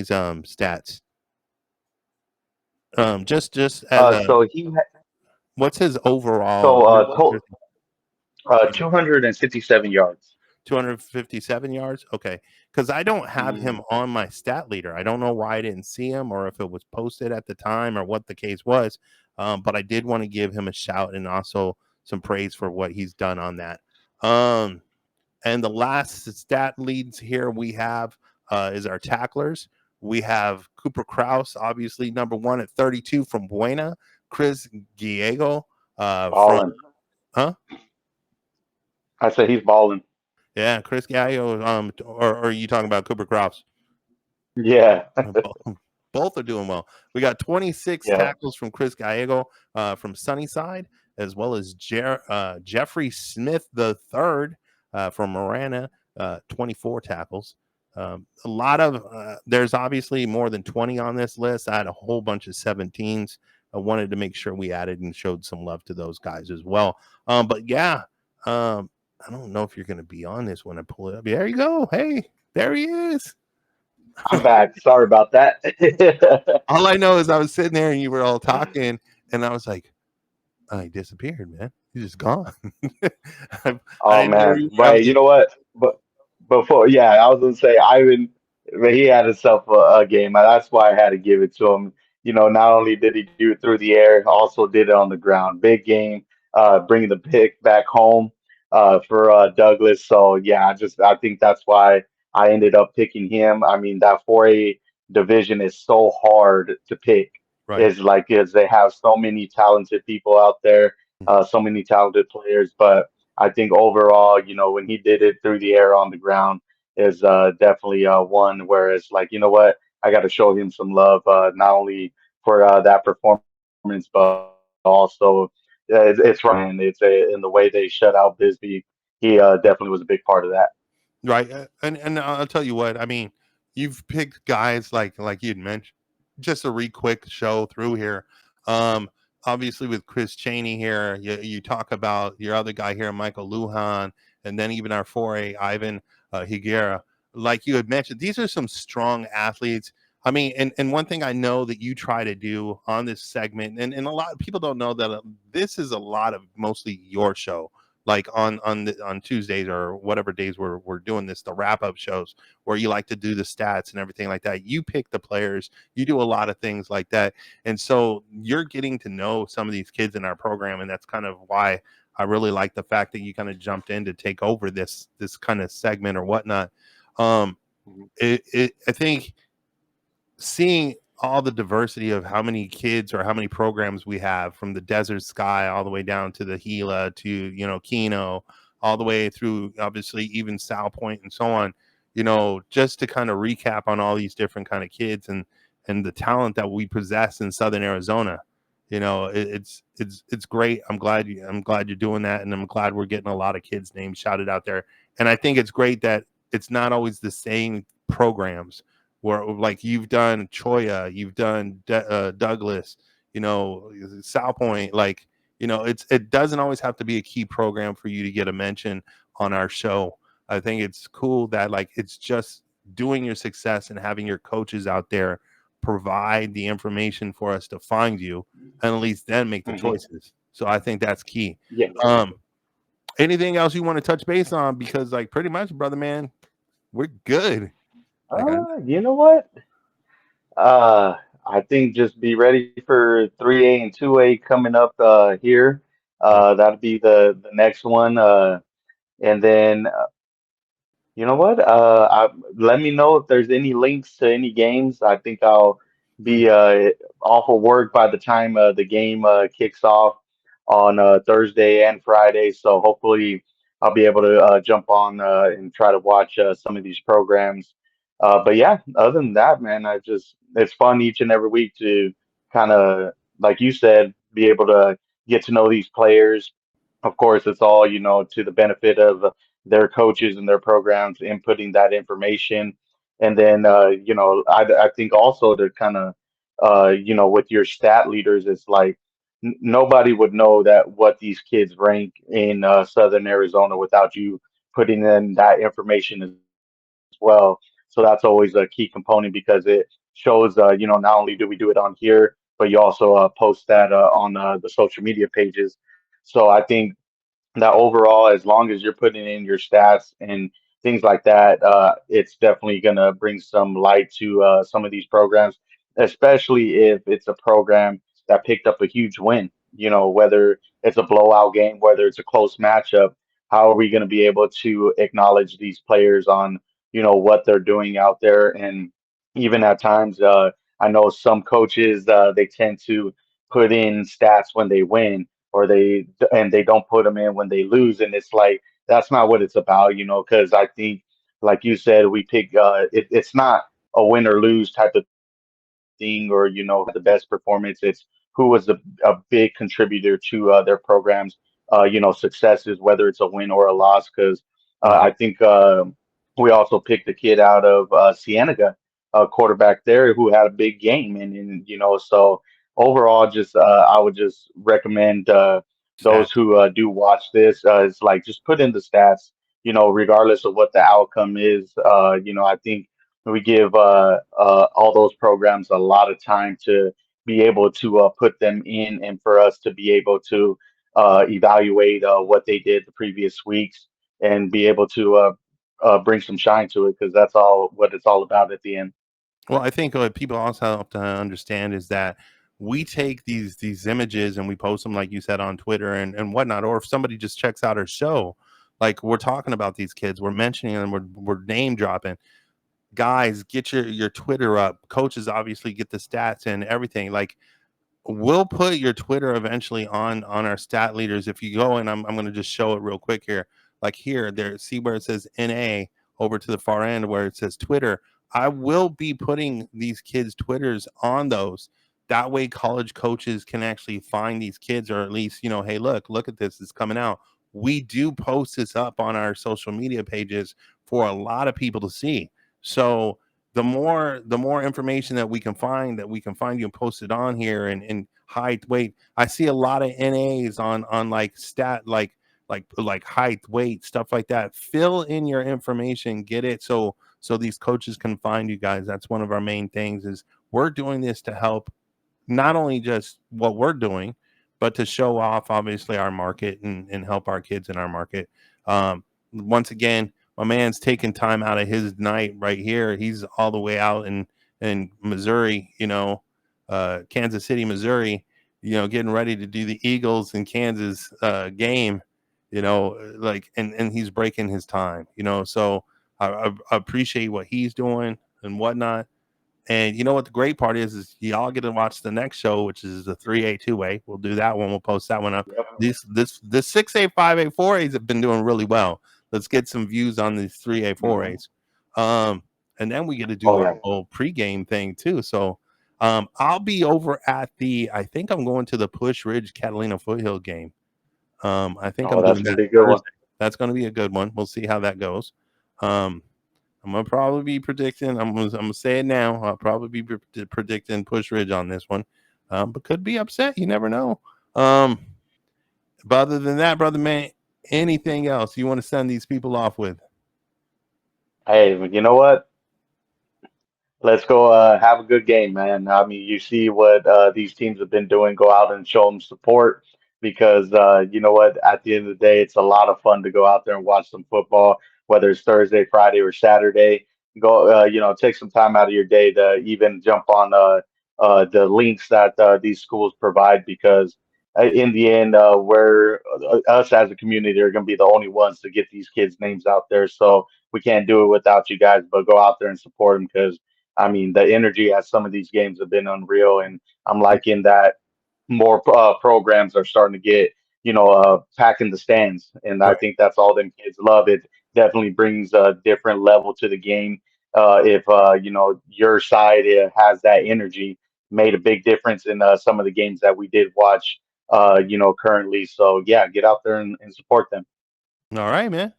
stats? Just as a So he what's his overall? so to, 257 yards. 257 yards. Okay, because I don't have him Mm. on my stat leader. I don't know why I didn't see him, or if it was posted at the time, or what the case was. But I did want to give him a shout and also some praise for what he's done on that. And the last stat leads here we have is our tacklers. We have Cooper Kraus, obviously number one at 32 from Buena. Chris Giego from Balling. huh? I said he's balling. Yeah, Chris Giego. Or are you talking about Cooper Kraus? Yeah. Both are doing well. We got 26 Yeah. tackles from Chris Gallego from Sunnyside, as well as Jeffrey Smith the third from Marana, 24 tackles. A lot of there's obviously more than 20 on this list. I had a whole bunch of 17s. I wanted to make sure we added and showed some love to those guys as well. But yeah, I don't know if you're going to be on this when I pull it up. There you go. Hey, there he is. I'm back. Sorry about that. All I know is I was sitting there and you were all talking, and I was like, "Oh, he disappeared, man. He's just gone." I Oh didn't know where man, you. I wait. was You like, know what? But before, yeah, I was gonna say Ivan, but he had himself a game. That's why I had to give it to him. Not only did he do it through the air, also did it on the ground. Big game, bringing the pick back home for Douglas. So yeah, I think that's why I ended up picking him. I mean, that 4A division is so hard to pick. right, Is they have so many talented people out there, so many talented players, but I think overall, when he did it through the air on the ground is definitely one where it's like, you know what, I got to show him some love, not only for that performance, but also it's right. In the way they shut out Bisbee. He definitely was a big part of that. right, and I'll tell you what. I mean, you've picked guys like you'd mentioned. Just a quick show through here. Um, Obviously with Chris Cheney here, you talk about your other guy here, Michael Lujan, and then even our 4A Ivan Higuera. Like you had mentioned, these are some strong athletes. I mean, and one thing I know that you try to do on this segment, and a lot of people don't know that this is a lot of mostly your show. Like on Tuesdays or whatever days we're doing this, the wrap up shows where you like to do the stats and everything like that. You pick the players, you do a lot of things like that, and so you're getting to know some of these kids in our program, and that's kind of why I really like the fact that you kind of jumped in to take over this kind of segment or whatnot. Um, Mhm. I think seeing all the diversity of how many kids or how many programs we have from the Desert Sky all the way down to the Gila to Keno, all the way through obviously even Salpointe and so on, just to kind of recap on all these different kind of kids and the talent that we possess in Southern Arizona. It's great. I'm glad you're doing that, and I'm glad we're getting a lot of kids names shouted out there. And I think it's great that it's not always the same programs where like you've done Cholla, you've done Douglas, South Point. Like it doesn't always have to be a key program for you to get a mention on our show. I think it's cool that like it's just doing your success and having your coaches out there provide the information for us to find you and at least then make the Mhm. choices. So I think that's key. Yeah. Um, Anything else you want to touch base on? Because like pretty much, brother man, we're good. Like I You know what? Uh, I think just be ready for 3A and 2A coming up here. right. That'll be the next one. And then you know what? Let me know if there's any links to any games. I think I'll Mm, be off of work by the time the game kicks off on Thursday and Friday. So hopefully I'll be able to jump on and try to watch some of these programs. But yeah, other than that, man, it's fun each and every week to kind of, like you said, be able to get to know these players. Of course, it's all, to the benefit of their coaches and their programs inputting that information. And then, I think also to kind of, with your stat leaders, it's like nobody would know that what these kids rank in Southern Arizona without you putting in that information as well. So that's always a key component because it shows, not only do we do it on here, but you also post that on the social media pages. So I think that overall, as long as you're putting in your stats and things like that, it's definitely going to bring some light to some of these programs, especially if it's a program that picked up a huge win. Whether it's a blowout game, whether it's a close matchup. how are we going to be able to acknowledge these players on, what they're doing out there? And even at times, I know some coaches, they tend to put in stats when they win, and they don't put them in when they lose. And it's like, that's not what it's about, because I think, like you said, we pick, it's not a win or lose type of thing, or the best performance. It's who was a big contributor to their programs, successes, whether it's a win or a loss. Because Right. I think we also picked a kid out of Cienega, a quarterback there who had a big game, and so overall, just I would just recommend those Stats. who do watch this, it's like just put in the stats, regardless of what the outcome is. I think we give all those programs a lot of time to be able to put them in, and for us to be able to evaluate what they did the previous weeks, and be able to bring some shine to it, because that's all what it's all about at the end. Well, I think what people also have to understand is that we take these images and we post them, like you said, on Twitter and whatnot. Or if somebody just checks out our show, like we're talking about these kids, we're mentioning them, we're name dropping. Guys, get your Twitter up. Coaches obviously get the stats and everything. Like we'll put your Twitter eventually on our stat leaders. If you go and I'm going to just show it real quick here. Like here, there, see where it says NA over to the far end where it says Twitter. I will be putting these kids' Twitters on those. That way, college coaches can actually find these kids, or at least, hey, look at this. It's coming out. We do post this up on our social media pages for a lot of people to see. So the more information that we can find you and post it on here, and height, weight. I see a lot of NAs on like stat, like height, weight, stuff like that. Fill in your information, get it so these coaches can find you guys. That's one of our main things. Is we're doing this to help not only just what we're doing, but to show off obviously our market and help our kids in our market. Once again, my man's taking time out of his night right here. He's all the way out in Missouri, Kansas City, Missouri, getting ready to do the Eagles and Kansas game, and he's breaking his time, so I appreciate what he's doing and whatnot. And you know what the great part is y'all get to watch the next show, which is the 3A 2A. We'll do that one. We'll post that one up. Yep. This 6A 5A 4As have been doing really well. Let's get some views on these 3A 4As. And then we get to do Oh our yeah. whole pregame thing too. So I'll be over at I think I'm going to the Push Ridge Catalina Foothill game. I think Oh, I'm that's doing gonna that be a good one. Thursday. That's going to be a good one. We'll see how that goes. I'm gonna probably be predicting. I'm gonna say it now. I'll probably be predicting Push Ridge on this one, but could be upset. You never know. But other than that, brother man, anything else you want to send these people off with? Hey, you know what? Let's go have a good game, man. I mean, you see what these teams have been doing. Go out and show them support, because you know what? At the end of the day, it's a lot of fun to go out there and watch some football, whether it's Thursday, Friday, or Saturday. Go, take some time out of your day to even jump on the links that these schools provide, because in the end, we're us as a community are going to be the only ones to get these kids' names out there. So we can't do it without you guys. But go out there and support them, because I mean, the energy at some of these games have been unreal, and I'm liking that more programs are starting to get, packing the stands, and I Right. think that's all them kids love. It definitely brings a different level to the game. If your side has that energy, made a big difference in some of the games that we did watch, currently. So yeah, get out there and support them. All right, man.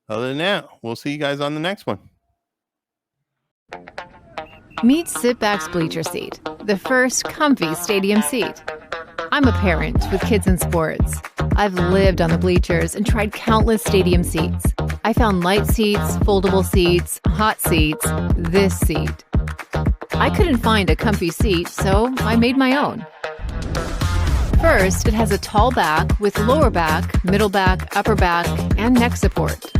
Other than that, we'll see you guys on the next one. Meet Sitback's Bleacher Seat, the first comfy stadium seat. I'm a parent with kids in sports. I've lived on the bleachers and tried countless stadium seats. I found light seats, foldable seats, hot seats, this seat. I couldn't find a comfy seat, so I made my own. First, it has a tall back with lower back, middle back, upper back, and neck support.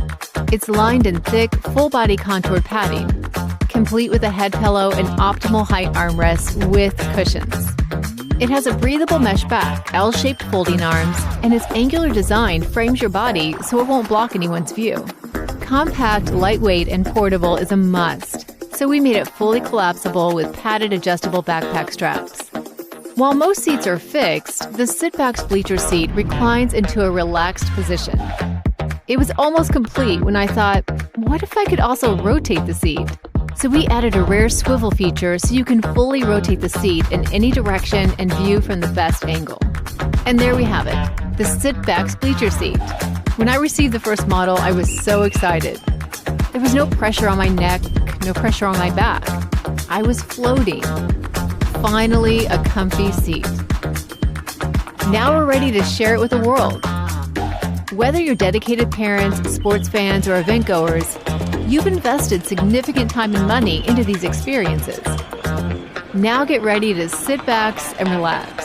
It's lined in thick, full-body contoured padding, complete with a head pillow and optimal height armrests with cushions. It has a breathable mesh back, L-shaped folding arms, and its angular design frames your body so it won't block anyone's view. Compact, lightweight, and portable is a must, so we made it fully collapsible with padded adjustable backpack straps. While most seats are fixed, the Sit-Back's bleacher seat reclines into a relaxed position. It was almost complete when I thought, what if I could also rotate the seat? So we added a rear swivel feature so you can fully rotate the seat in any direction and view from the best angle. And there we have it, the Sit-Back's bleacher seat. When I received the first model, I was so excited. There was no pressure on my neck, no pressure on my back. I was floating. Finally, a comfy seat. Now we're ready to share it with the world. Whether you're dedicated parents, sports fans, or event goers, you've invested significant time and money into these experiences. Now get ready to sit back and relax.